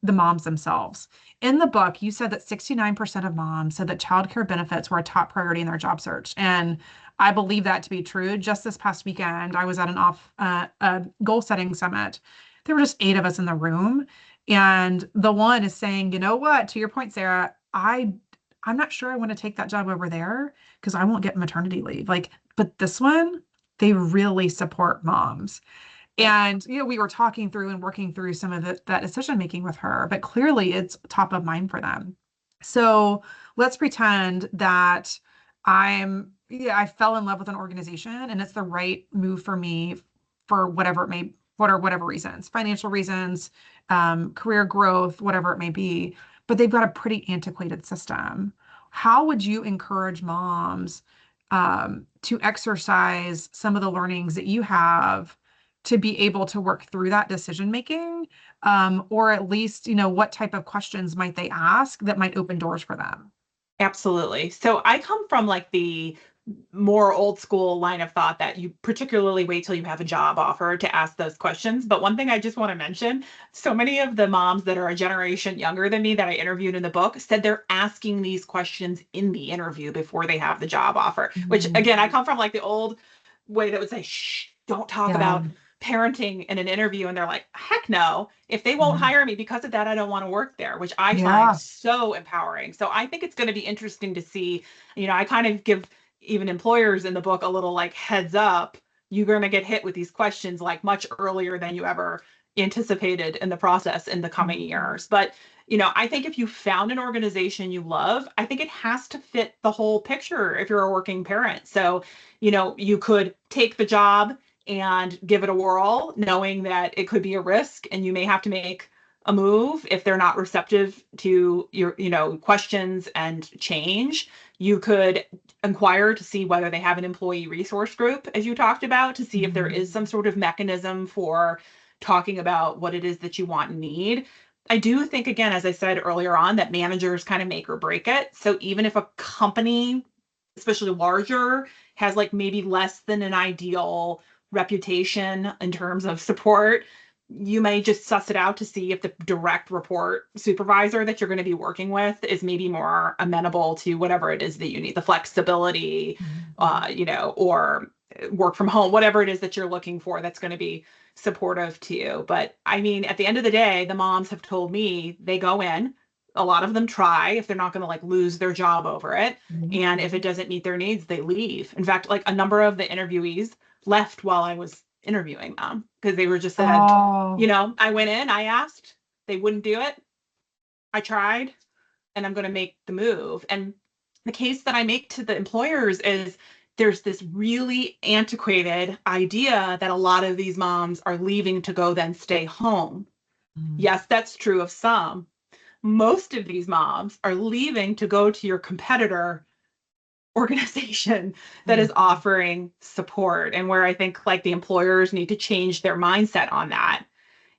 [SPEAKER 2] the moms themselves. In the book, you said that 69% of moms said that childcare benefits were a top priority in their job search. And I believe that to be true. Just this past weekend, I was at a goal setting summit. There were just 8 of us in the room. And the one is saying, you know what, to your point, Sarah, I'm not sure I want to take that job over there because I won't get maternity leave. Like, but this one, they really support moms.
[SPEAKER 3] Right.
[SPEAKER 2] And, we were talking through and working through some of that decision making with her, but clearly it's top of mind for them. So let's pretend that I fell in love with an organization and it's the right move for me for whatever reasons, financial reasons, career growth, whatever it may be, but they've got a pretty antiquated system. How would you encourage moms, to exercise some of the learnings that you have to be able to work through that decision making, or at least, what type of questions might they ask that might open doors for them?
[SPEAKER 3] Absolutely. So I come from like the more old school line of thought that you particularly wait till you have a job offer to ask those questions. But one thing I just want to mention, so many of the moms that are a generation younger than me that I interviewed in the book said they're asking these questions in the interview before they have the job offer, which
[SPEAKER 2] Mhm.
[SPEAKER 3] again, I come from like the old way that would say, shh, don't talk
[SPEAKER 2] Yeah.
[SPEAKER 3] about parenting in an interview and they're like, heck no, if they won't hire me because of that, I don't want to work there, which I find
[SPEAKER 2] Yeah.
[SPEAKER 3] so empowering. So I think it's going to be interesting to see, I kind of give even employers in the book a little like heads up. You're going to get hit with these questions like much earlier than you ever anticipated in the process in the coming years. But I think if you found an organization you love, I think it has to fit the whole picture if you're a working parent. So, you could take the job and give it a whirl, knowing that it could be a risk and you may have to make a move if they're not receptive to your, questions and change. You could inquire to see whether they have an employee resource group, as you talked about, to see if there is some sort of mechanism for talking about what it is that you want and need. I do think, again, as I said earlier on, that managers kind of make or break it. So even if a company, especially larger, has like maybe less than an ideal reputation in terms of support, you may just suss it out to see if the direct report supervisor that you're going to be working with is maybe more amenable to whatever it is that you need, the flexibility, or work from home, whatever it is that you're looking for that's going to be supportive to you. But I mean, at the end of the day, the moms have told me they go in, a lot of them try if they're not going to like lose their job over it. And if it doesn't meet their needs, they leave. In fact, like a number of the interviewees left while I was interviewing them because they were just said,
[SPEAKER 2] Oh.
[SPEAKER 3] I went in, I asked, they wouldn't do it. I tried, and I'm going to make the move. And the case that I make to the employers is there's this really antiquated idea that a lot of these moms are leaving to go then stay home. Yes, that's true of some. Most of these moms are leaving to go to your competitor organization that is offering support, and where I think like the employers need to change their mindset on that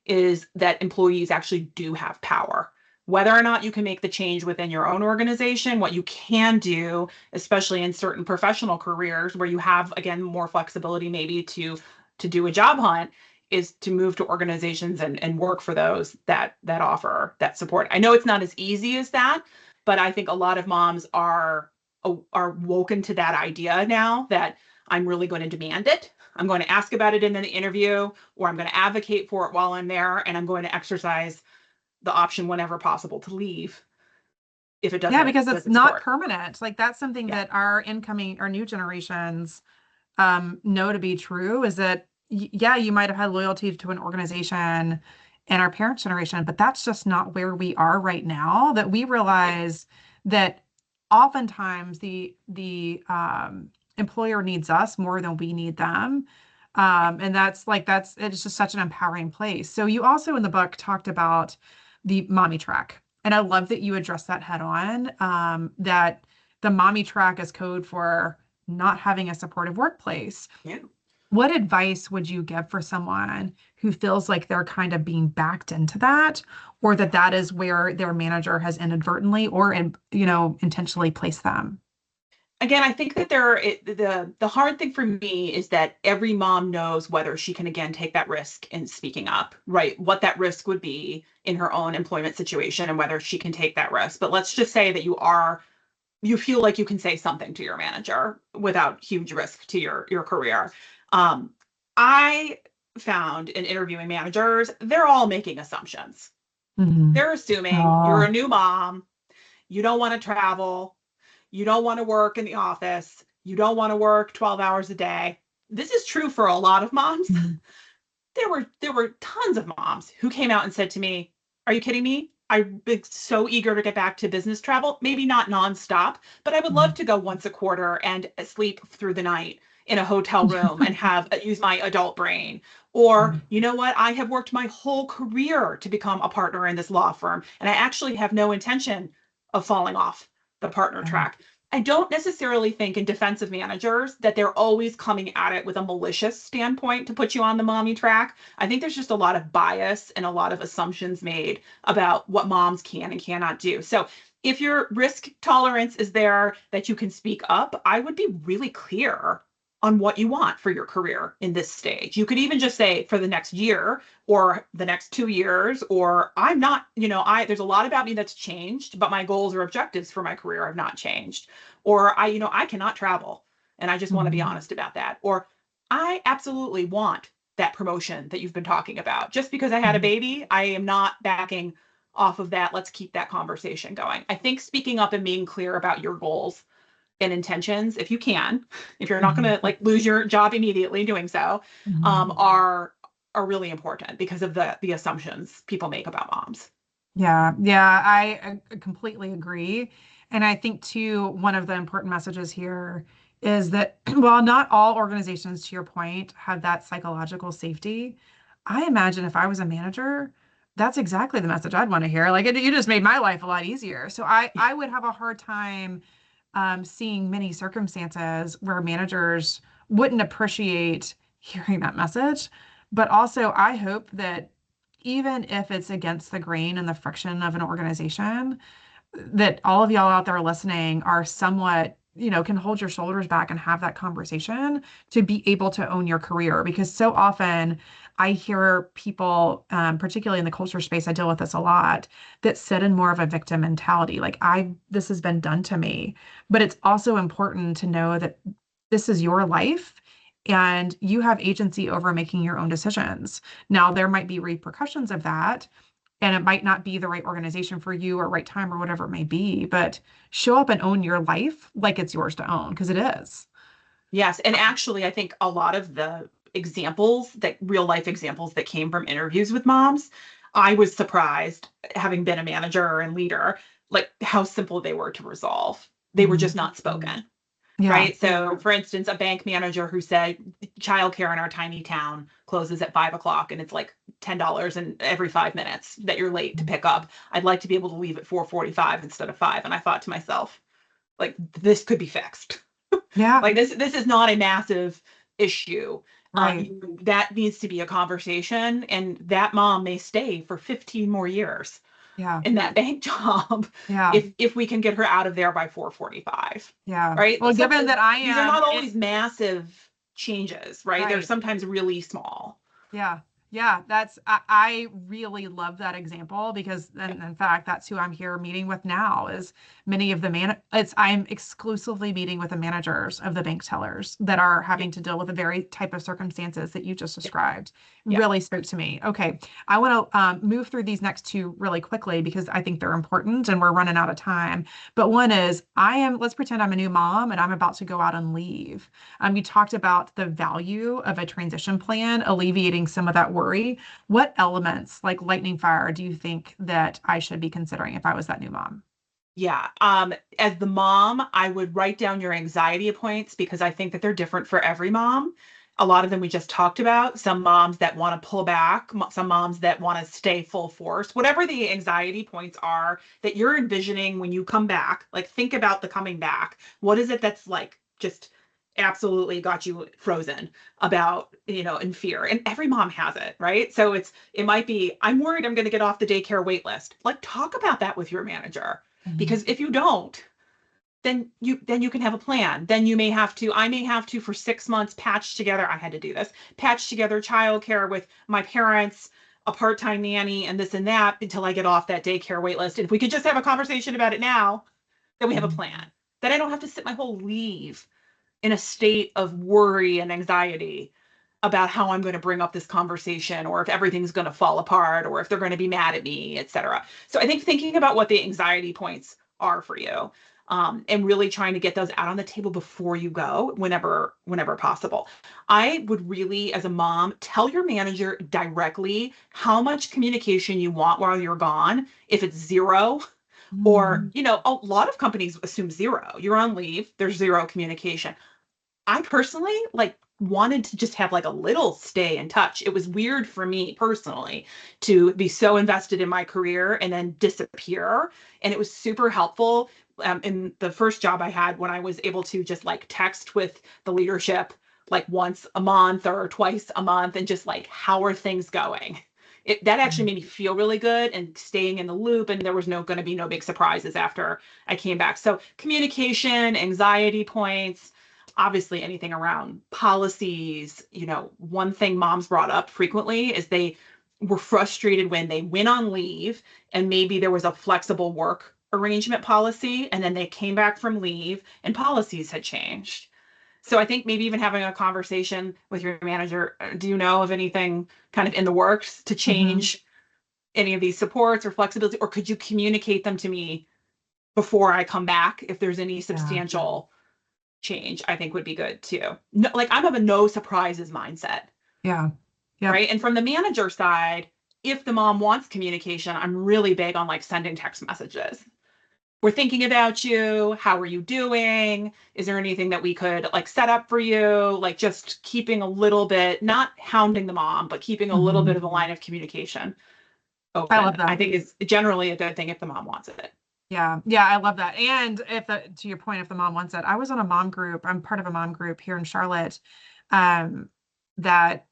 [SPEAKER 3] is that employees actually do have power. Whether or not you can make the change within your own organization, what you can do, especially in certain professional careers where you have, again, more flexibility maybe to do a job hunt, is to move to organizations and work for those that offer that support. I know it's not as easy as that, but I think a lot of moms are woken to that idea now that I'm really going to demand it. I'm going to ask about it in the interview, or I'm going to advocate for it while I'm there, and I'm going to exercise the option whenever possible to leave if it
[SPEAKER 2] Yeah, because it's
[SPEAKER 3] doesn't
[SPEAKER 2] not
[SPEAKER 3] support.
[SPEAKER 2] permanent. Like that's something
[SPEAKER 3] Yeah.
[SPEAKER 2] that our new generations know to be true is that yeah, you might have had loyalty to an organization in our parents' generation, but that's just not where we are right now. That we realize that oftentimes the employer needs us more than we need them. And that's it's just such an empowering place. So you also in the book talked about the mommy track. And I love that you address that head on, that the mommy track is code for not having a supportive workplace.
[SPEAKER 3] Yeah.
[SPEAKER 2] What advice would you give for someone who feels like they're kind of being backed into that, or that is where their manager has inadvertently or intentionally placed them?
[SPEAKER 3] Again, I think that the hard thing for me is that every mom knows whether she can again take that risk in speaking up, right? What that risk would be in her own employment situation and whether she can take that risk. But let's just say that you feel like you can say something to your manager without huge risk to your career. Um, I found in interviewing managers, they're all making assumptions.
[SPEAKER 2] Mhm.
[SPEAKER 3] They're assuming you're a
[SPEAKER 2] Oh.
[SPEAKER 3] new mom, you don't want to travel, you don't want to work in the office, you don't want to work 12 hours a day. This is true for a lot of moms.
[SPEAKER 2] Mhm.
[SPEAKER 3] There were tons of moms who came out and said to me, "Are you kidding me? I'm so eager to get back to business travel. Maybe not nonstop, but I would love to go once a quarter and sleep through the night in a hotel room and have use my adult brain. Or, you know what? I have worked my whole career to become a partner in this law firm, and I actually have no intention of falling off the partner track." I don't necessarily think in defense of managers that they're always coming at it with a malicious standpoint to put you on the mommy track. I think there's just a lot of bias and a lot of assumptions made about what moms can and cannot do. So if your risk tolerance is there that you can speak up, I would be really clear on what you want for your career in this stage. You could even just say for the next year or the next 2 years, or I'm not, there's a lot about me that's changed, but my goals or objectives for my career have not changed. Or I cannot travel and I just want to be
[SPEAKER 2] Mhm.
[SPEAKER 3] honest about that. Or I absolutely want that promotion that you've been talking about. Just because I had a
[SPEAKER 2] Mhm.
[SPEAKER 3] baby, I am not backing off of that. Let's keep that conversation going. I think speaking up and being clear about your goals and intentions, if you can, if you're not going
[SPEAKER 2] Mhm.
[SPEAKER 3] to like lose your job immediately doing so,
[SPEAKER 2] Mhm.
[SPEAKER 3] are really important because of the assumptions people make about moms.
[SPEAKER 2] Yeah, yeah, I completely agree. And I think too, one of the important messages here is that while not all organizations, to your point, have that psychological safety, I imagine if I was a manager, that's exactly the message I'd want to hear. Like you just made my life a lot easier. So I would have a hard time seeing many circumstances where managers wouldn't appreciate hearing that message. But also, I hope that even if it's against the grain and the friction of an organization, that all of y'all out there listening are somewhat, can hold your shoulders back and have that conversation to be able to own your career. Because so often I hear people, particularly in the culture space, I deal with this a lot, that sit in more of a victim mentality. Like this has been done to me. But it's also important to know that this is your life and you have agency over making your own decisions. Now, there might be repercussions of that, and it might not be the right organization for you or right time or whatever it may be, but show up and own your life like it's yours to own because it is.
[SPEAKER 3] Yes. And actually, I think a lot of the examples that real life examples that came from interviews with moms, I was surprised, having been a manager and leader, like how simple they were to resolve. They were just
[SPEAKER 2] Mhm.
[SPEAKER 3] not spoken.
[SPEAKER 2] Yeah.
[SPEAKER 3] Right. So, for instance, a bank manager who said childcare in our tiny town closes at 5 o'clock and it's like $10 in every 5 minutes that you're late to pick up. I'd like to be able to leave at 4:45 instead of 5. And I thought to myself, like, this could be fixed.
[SPEAKER 2] Yeah.
[SPEAKER 3] Like this is not a massive issue.
[SPEAKER 2] Right.
[SPEAKER 3] That needs to be a conversation, and that mom may stay for 15 more years
[SPEAKER 2] Yeah.
[SPEAKER 3] in that bank job
[SPEAKER 2] Yeah.
[SPEAKER 3] if we can get her out of there by 4:45.
[SPEAKER 2] Yeah.
[SPEAKER 3] Right?
[SPEAKER 2] Well, given that I
[SPEAKER 3] These are
[SPEAKER 2] am
[SPEAKER 3] not
[SPEAKER 2] it,
[SPEAKER 3] always massive changes, right? They're
[SPEAKER 2] right.
[SPEAKER 3] sometimes really small.
[SPEAKER 2] Yeah. Yeah, I really love that example because
[SPEAKER 3] Yeah.
[SPEAKER 2] and in fact that's who I'm here meeting with now is many of the I'm exclusively meeting with the managers of the bank tellers that are
[SPEAKER 3] Yeah.
[SPEAKER 2] having to deal with the very type of circumstances that you just
[SPEAKER 3] Yeah.
[SPEAKER 2] described.
[SPEAKER 3] Yeah.
[SPEAKER 2] Really spoke to me. Okay, I want to move through these next two really quickly because I think they're important and we're running out of time. But one is let's pretend I'm a new mom and I'm about to go out and leave. You talked about the value of a transition plan, alleviating some of that worry. What elements, like lightning fire, do you think that I should be considering if I was that new mom?
[SPEAKER 3] Yeah. As the mom, I would write down your anxiety points because I think that they're different for every mom. A lot of them we just talked about. Some moms that want to pull back, some moms that want to stay full force. Whatever the anxiety points are that you're envisioning when you come back, like think about the coming back. What is it that's like just absolutely got you frozen about, in fear? And every mom has it, right? So it might be, I'm worried I'm going to get off the daycare wait list. Like talk about that with your manager,
[SPEAKER 2] Mhm.
[SPEAKER 3] because if you don't, then you can have a plan. Then I may have to for 6 months patch together. I had to do this, patch together childcare with my parents, a part-time nanny, and this and that until I get off that daycare wait list. And if we could just have a conversation about it now, then we have a
[SPEAKER 2] Mhm.
[SPEAKER 3] plan. Then I don't have to sit my whole leave in a state of worry and anxiety about how I'm going to bring up this conversation, or if everything's going to fall apart, or if they're going to be mad at me, etc. So I think thinking about what the anxiety points are for you, and really trying to get those out on the table before you go, whenever possible. I would really, as a mom, tell your manager directly how much communication you want while you're gone. If it's zero, or
[SPEAKER 2] Mhm.
[SPEAKER 3] a lot of companies assume zero. You're on leave, there's zero communication. I personally like wanted to just have like a little stay in touch. It was weird for me personally to be so invested in my career and then disappear. And it was super helpful in the first job I had, when I was able to just like text with the leadership like once a month or twice a month and just like, how are things going? That actually made me feel really good and staying in the loop. And there was going to be no big surprises after I came back. So communication, anxiety points, obviously anything around policies. One thing moms brought up frequently is they were frustrated when they went on leave and maybe there was a flexible work arrangement policy, and then they came back from leave and policies had changed. So I think maybe even having a conversation with your manager, do you know of anything kind of in the works to
[SPEAKER 2] Hmm.
[SPEAKER 3] change any of these supports or flexibility, or could you communicate them to me before I come back if there's any
[SPEAKER 2] Yeah.
[SPEAKER 3] substantial change? I think would be good too. No, like I'm of a no surprises mindset,
[SPEAKER 2] Yeah. Yep.
[SPEAKER 3] right? And from the manager side, if the mom wants communication, I'm really big on like sending text messages. We're thinking about you. How are you doing? Is there anything that we could like set up for you? Like just keeping a little bit, not hounding the mom, but keeping a little bit
[SPEAKER 2] Hmm.
[SPEAKER 3] of a line of communication
[SPEAKER 2] I love
[SPEAKER 3] open, I
[SPEAKER 2] that.
[SPEAKER 3] think is generally a good thing if the mom wants it.
[SPEAKER 2] Yeah, yeah, I love that. And if the, to your point, if the mom wants it, I was on a mom group. I'm part of a mom group here in Charlotte, um, that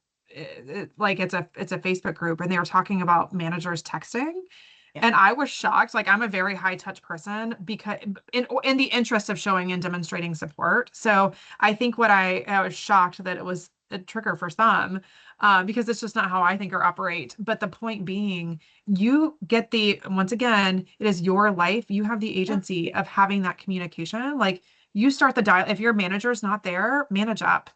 [SPEAKER 2] like it's a Facebook group, and they were talking about managers texting,
[SPEAKER 3] Yeah.
[SPEAKER 2] and I was shocked. Like I'm a very high touch person because in the interest of showing and demonstrating support. So I think I was shocked that it was a trigger for some, because it's just not how I think or operate. But the point being, you get once again, it is your life. You have the
[SPEAKER 3] Yeah.
[SPEAKER 2] agency of having that communication. Like you start the dial. If your manager's not there, manage up.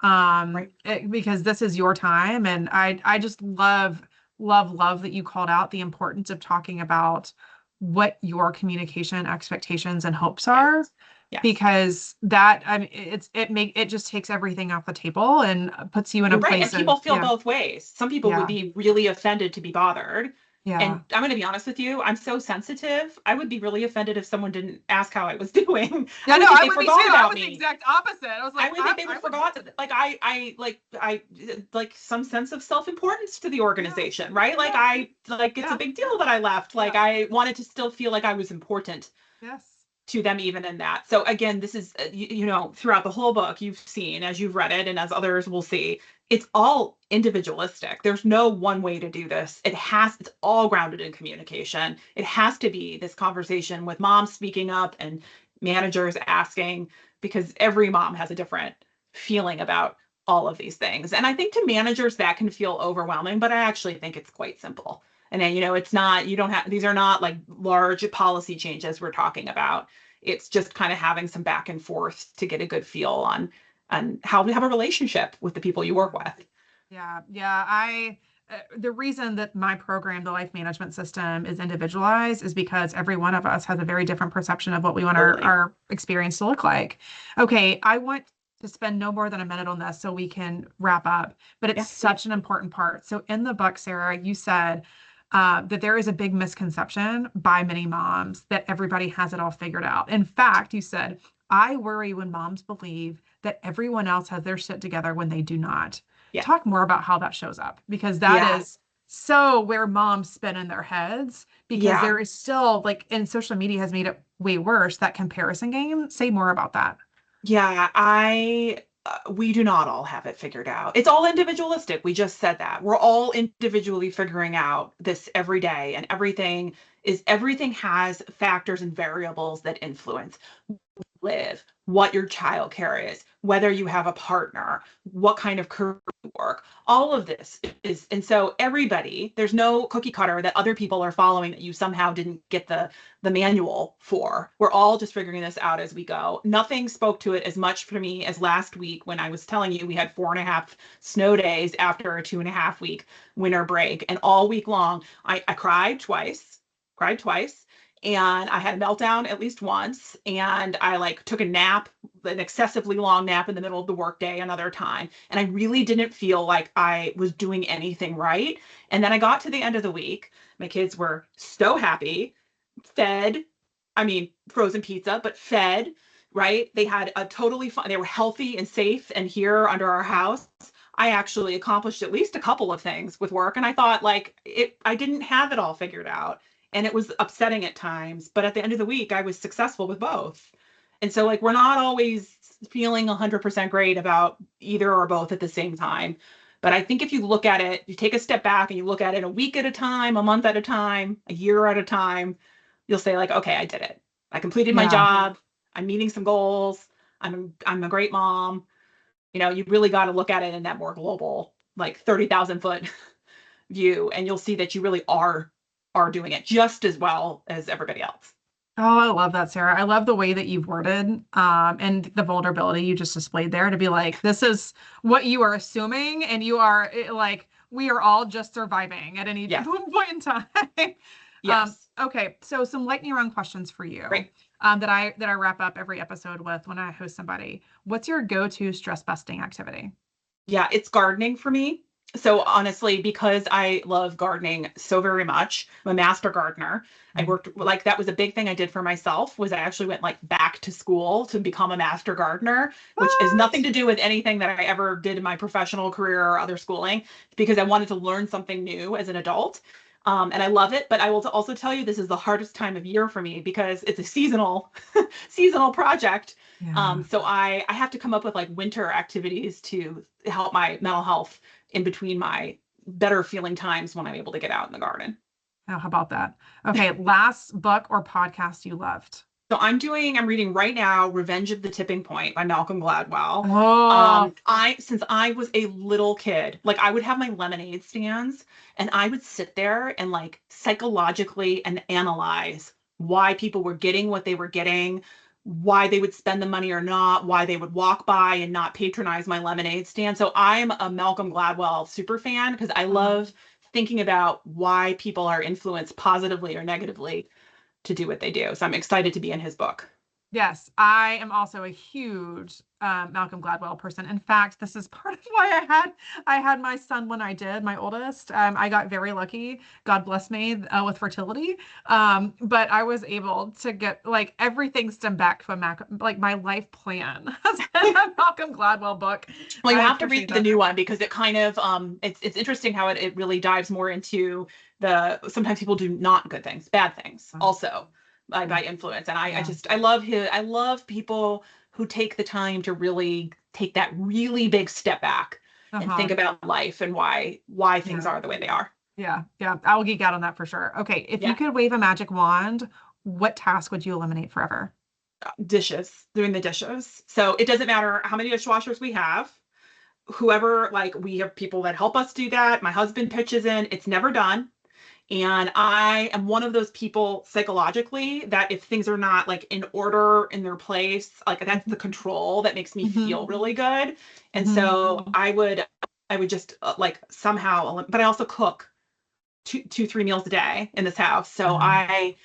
[SPEAKER 3] Right.
[SPEAKER 2] Because this is your time. And I just love that you called out the importance of talking about what your communication expectations and hopes
[SPEAKER 3] Yes.
[SPEAKER 2] are,
[SPEAKER 3] Yes.
[SPEAKER 2] because that, I mean, it just takes everything off the table and puts you in a
[SPEAKER 3] You're right. And
[SPEAKER 2] place of,
[SPEAKER 3] people feel
[SPEAKER 2] yeah,
[SPEAKER 3] both ways. Some people would
[SPEAKER 2] yeah,
[SPEAKER 3] be really offended to be bothered.
[SPEAKER 2] yeah.
[SPEAKER 3] And I'm going to be honest with you, I'm so sensitive. I would be really offended if someone didn't ask how I was doing.
[SPEAKER 2] Yeah,
[SPEAKER 3] I
[SPEAKER 2] no,
[SPEAKER 3] would think
[SPEAKER 2] I
[SPEAKER 3] they
[SPEAKER 2] would be too.
[SPEAKER 3] forgot
[SPEAKER 2] I
[SPEAKER 3] about
[SPEAKER 2] was the
[SPEAKER 3] me.
[SPEAKER 2] exact opposite. I was
[SPEAKER 3] I
[SPEAKER 2] like,
[SPEAKER 3] would think they
[SPEAKER 2] I
[SPEAKER 3] would
[SPEAKER 2] would
[SPEAKER 3] forgot that, like I like some sense of self-importance to the
[SPEAKER 2] yeah,
[SPEAKER 3] organization, right? Like
[SPEAKER 2] yeah,
[SPEAKER 3] I like it's a
[SPEAKER 2] yeah,
[SPEAKER 3] big deal that I left. Like
[SPEAKER 2] yeah,
[SPEAKER 3] I wanted to still feel like I was important
[SPEAKER 2] yes,
[SPEAKER 3] to them even in that. So again, this is you know, throughout the whole book you've seen as you've read it and as others will see, it's all individualistic. There's no one way to do this. It's all grounded in communication. It has to be this conversation with moms speaking up and managers asking, because every mom has a different feeling about all of these things. And I think to managers that can feel overwhelming, but I actually think it's quite simple. And then, you know, it's not, you don't have, these are not like large policy changes we're talking about. It's just kind of having some back and forth to get a good feel on how to have a relationship with the people you work
[SPEAKER 2] yeah,
[SPEAKER 3] with.
[SPEAKER 2] yeah, yeah. The reason that my program, the life management system, is individualized is because every one of us has a very different perception of what we want
[SPEAKER 3] Totally.
[SPEAKER 2] our experience to look like. Okay, I want to spend no more than a minute on this so we can wrap up, but it's
[SPEAKER 3] Yeah.
[SPEAKER 2] such an important part. So in the book, Sarah, you said that there is a big misconception by many moms that everybody has it all figured out. In fact, you said, I worry when moms believe that everyone else has their shit together when they do not.
[SPEAKER 3] Yeah.
[SPEAKER 2] Talk more about how that shows up, because that
[SPEAKER 3] Yeah.
[SPEAKER 2] is so where moms spin in their heads, because
[SPEAKER 3] Yeah.
[SPEAKER 2] there is still like, and social media has made it way worse, that comparison game. Say more about that.
[SPEAKER 3] Yeah, we do not all have it figured out. It's all individualistic. We just said that. We're all individually figuring out this every day, and everything has factors and variables that influence live, what your childcare is, whether you have a partner, what kind of career you work. All of this is, and so everybody, there's no cookie cutter that other people are following that you somehow didn't get the manual for. We're all just figuring this out as we go. Nothing spoke to it as much for me as last week when I was telling you we had 4.5 snow days after a 2.5 week winter break. And all week long, I cried twice, and I had a meltdown at least once, and I like took a nap, an excessively long nap in the middle of the workday another time, and I really didn't feel like I was doing anything right. And then I got to the end of the week, my kids were so happy, fed, I mean frozen pizza, but fed, right? They had a totally fun, they were healthy and safe and here under our house. I actually accomplished at least a couple of things with work, and I thought like I didn't have it all figured out, and it was upsetting at times, but at the end of the week I was successful with both. And so like we're not always feeling 100% great about either or both at the same time. But I think if you look at it, you take a step back and you look at it a week at a time, a month at a time, a year at a time, you'll say like, okay, I did it. I completed my
[SPEAKER 2] Yeah.
[SPEAKER 3] job. I'm meeting some goals. I'm a great mom. You know, you really got to look at it in that more global, like 30,000 foot view, and you'll see that you really are doing it just as well as everybody else.
[SPEAKER 2] Oh, I love that, Sarah. I love the way that you've worded and the vulnerability you just displayed there to be like, this is what you are assuming, and you are like, we are all just surviving at any
[SPEAKER 3] Yes.
[SPEAKER 2] point in time.
[SPEAKER 3] Yes.
[SPEAKER 2] Okay, so some lightning round questions for you
[SPEAKER 3] Great.
[SPEAKER 2] that I wrap up every episode with when I host somebody. What's your go-to stress busting activity?
[SPEAKER 3] Yeah, it's gardening for me. So honestly, because I love gardening so very much, I'm a master gardener. I
[SPEAKER 2] Mm.
[SPEAKER 3] worked like that was a big thing I did for myself was I actually went like back to school to become a master gardener, which is nothing
[SPEAKER 2] What?
[SPEAKER 3] to do with anything that I ever did in my professional career or other schooling, because I wanted to learn something new as an adult. And I love it, but I will also tell you this is the hardest time of year for me because it's a seasonal project.
[SPEAKER 2] Yeah.
[SPEAKER 3] So I have to come up with like winter activities to help my mental health in between my better feeling times when I'm able to get out in the garden.
[SPEAKER 2] Oh, how about that? Okay, last book or podcast you loved?
[SPEAKER 3] So I'm reading right now Revenge of the Tipping Point by Malcolm Gladwell.
[SPEAKER 2] Oh,
[SPEAKER 3] Since I was a little kid, like I would have my lemonade stands and I would sit there and like psychologically and analyze why people were getting what they were getting, why they would spend the money or not, why they would walk by and not patronize my lemonade stand. So I'm a Malcolm Gladwell super fan because I
[SPEAKER 2] uh-huh.
[SPEAKER 3] love thinking about why people are influenced positively or negatively to do what they do. So I'm excited to be in his book.
[SPEAKER 2] Yes, I am also a huge Malcolm Gladwell person. In fact, this is part of why I had my son when I did, my oldest. I got very lucky, God bless me, with fertility. But I was able to get like everything stemmed back to like my life plan has been a Malcolm Gladwell book.
[SPEAKER 3] Well, you
[SPEAKER 2] I
[SPEAKER 3] have to read
[SPEAKER 2] appreciate
[SPEAKER 3] the
[SPEAKER 2] that.
[SPEAKER 3] new one because it kind of it's interesting how it really dives more into the sometimes people do not good things, bad things also
[SPEAKER 2] Yeah,
[SPEAKER 3] by influence. And I
[SPEAKER 2] yeah.
[SPEAKER 3] just I love people who take the time to really take that really big step back and
[SPEAKER 2] Uh-huh.
[SPEAKER 3] think about life and why things
[SPEAKER 2] Yeah.
[SPEAKER 3] are the way they are.
[SPEAKER 2] Yeah. Yeah. I will geek out on that for sure. Okay. If you
[SPEAKER 3] Yeah.
[SPEAKER 2] could wave a magic wand, what task would you eliminate forever?
[SPEAKER 3] Dishes, doing the dishes. So it doesn't matter how many dishwashers we have. Whoever, like we have people that help us do that. My husband pitches in, it's never done. And I am one of those people psychologically that if things are not like in order in their place, like that's the control that makes me
[SPEAKER 2] Hmm.
[SPEAKER 3] feel really good. And
[SPEAKER 2] Hmm.
[SPEAKER 3] so I would just like somehow, but I also cook two, 3 meals a day in this house. So I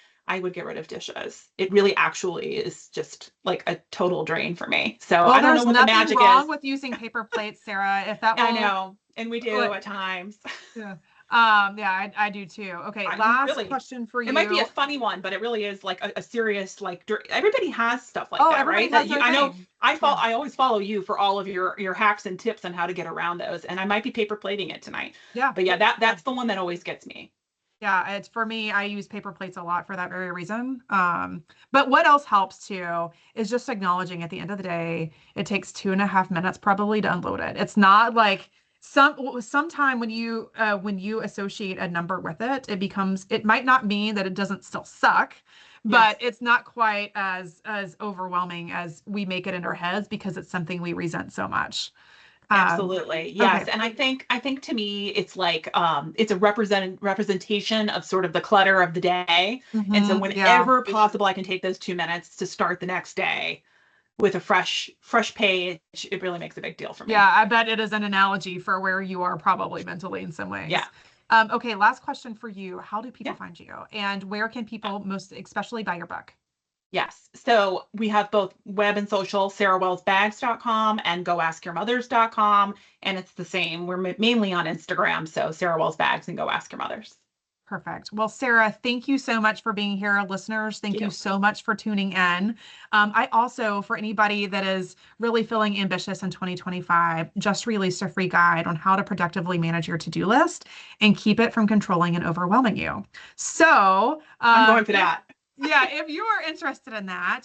[SPEAKER 3] would get rid of dishes. It really actually is just like a total drain for me. So
[SPEAKER 2] Well,
[SPEAKER 3] I don't know
[SPEAKER 2] there's
[SPEAKER 3] what the
[SPEAKER 2] nothing
[SPEAKER 3] magic is.
[SPEAKER 2] wrong with using paper plates, Sarah. If that
[SPEAKER 3] I
[SPEAKER 2] will,
[SPEAKER 3] know, and we do
[SPEAKER 2] like,
[SPEAKER 3] at times.
[SPEAKER 2] yeah, yeah, I do too. Okay,
[SPEAKER 3] I
[SPEAKER 2] last
[SPEAKER 3] really,
[SPEAKER 2] question for
[SPEAKER 3] it might be a
[SPEAKER 2] you.
[SPEAKER 3] funny one, but it really is like a serious like everybody has stuff like
[SPEAKER 2] Oh,
[SPEAKER 3] that,
[SPEAKER 2] everybody
[SPEAKER 3] right? That
[SPEAKER 2] has
[SPEAKER 3] you
[SPEAKER 2] their
[SPEAKER 3] I know
[SPEAKER 2] thing. Yeah,
[SPEAKER 3] I always follow you for all of your hacks and tips on how to get around those, and I might be paper plating it tonight.
[SPEAKER 2] yeah,
[SPEAKER 3] But yeah,
[SPEAKER 2] yeah,
[SPEAKER 3] that's the one that always gets me.
[SPEAKER 2] yeah. It's for me. I use paper plates a lot for that very reason. But what else helps too is just acknowledging at the end of the day, it takes 2.5 minutes probably to unload it. It's not like sometime when you associate a number with it, it might not mean that it doesn't still suck, but
[SPEAKER 3] Yes.
[SPEAKER 2] it's not quite as overwhelming as we make it in our heads because it's something we resent so much. Um,
[SPEAKER 3] Absolutely.
[SPEAKER 2] okay.
[SPEAKER 3] Yes. And I think to me it's like it's a representation of sort of the clutter of the day. And so
[SPEAKER 2] Yeah.
[SPEAKER 3] whenever possible I can take those 2 minutes to start the next day with a fresh page. It really makes a big deal for
[SPEAKER 2] Yeah,
[SPEAKER 3] me.
[SPEAKER 2] I bet it is an analogy for where you are probably mentally in some
[SPEAKER 3] Yeah.
[SPEAKER 2] ways. Okay, last question for you. How do people
[SPEAKER 3] Yeah.
[SPEAKER 2] find you? And where can people most especially buy your book?
[SPEAKER 3] Yes. So we have both web and social, sarahwellsbags.com and goaskyourmothers.com. And it's the same. We're mainly on Instagram. So Sarah Wells Bags and Go Ask Your Mothers.
[SPEAKER 2] Perfect. Well, Sarah, thank you so much for being here. Listeners, thank
[SPEAKER 3] Thank
[SPEAKER 2] you
[SPEAKER 3] you.
[SPEAKER 2] so much for tuning in. I also, for anybody that is really feeling ambitious in 2025, just released a free guide on how to productively manage your to-do list and keep it from controlling and overwhelming you. So,
[SPEAKER 3] I'm going for
[SPEAKER 2] if
[SPEAKER 3] that.
[SPEAKER 2] yeah, if you are interested in that,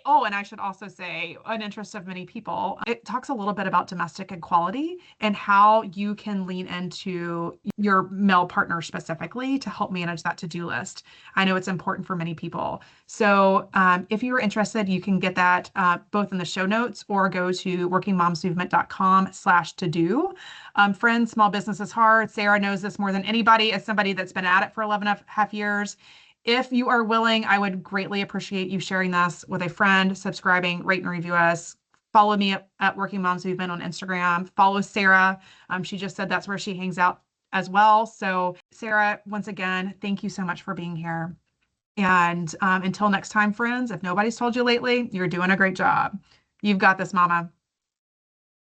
[SPEAKER 2] oh, and I should also say, an interest of many people, it talks a little bit about domestic equality and how you can lean into your male partner specifically to help manage that to-do list. I know it's important for many people. So if you are interested, you can get that both in the show notes or go to workingmomsmovement.com/to-do. Friends, small business is hard. Sarah knows this more than anybody as somebody that's been at it for 11 and a half years. If you are willing, I would greatly appreciate you sharing this with a friend, subscribing, rate and review us. Follow me at Working Moms Movement on Instagram. Follow Sarah. She just said that's where she hangs out as well. So, Sarah, once again, thank you so much for being here. And until next time, friends, if nobody's told you lately, you're doing a great job. You've got this, Mama.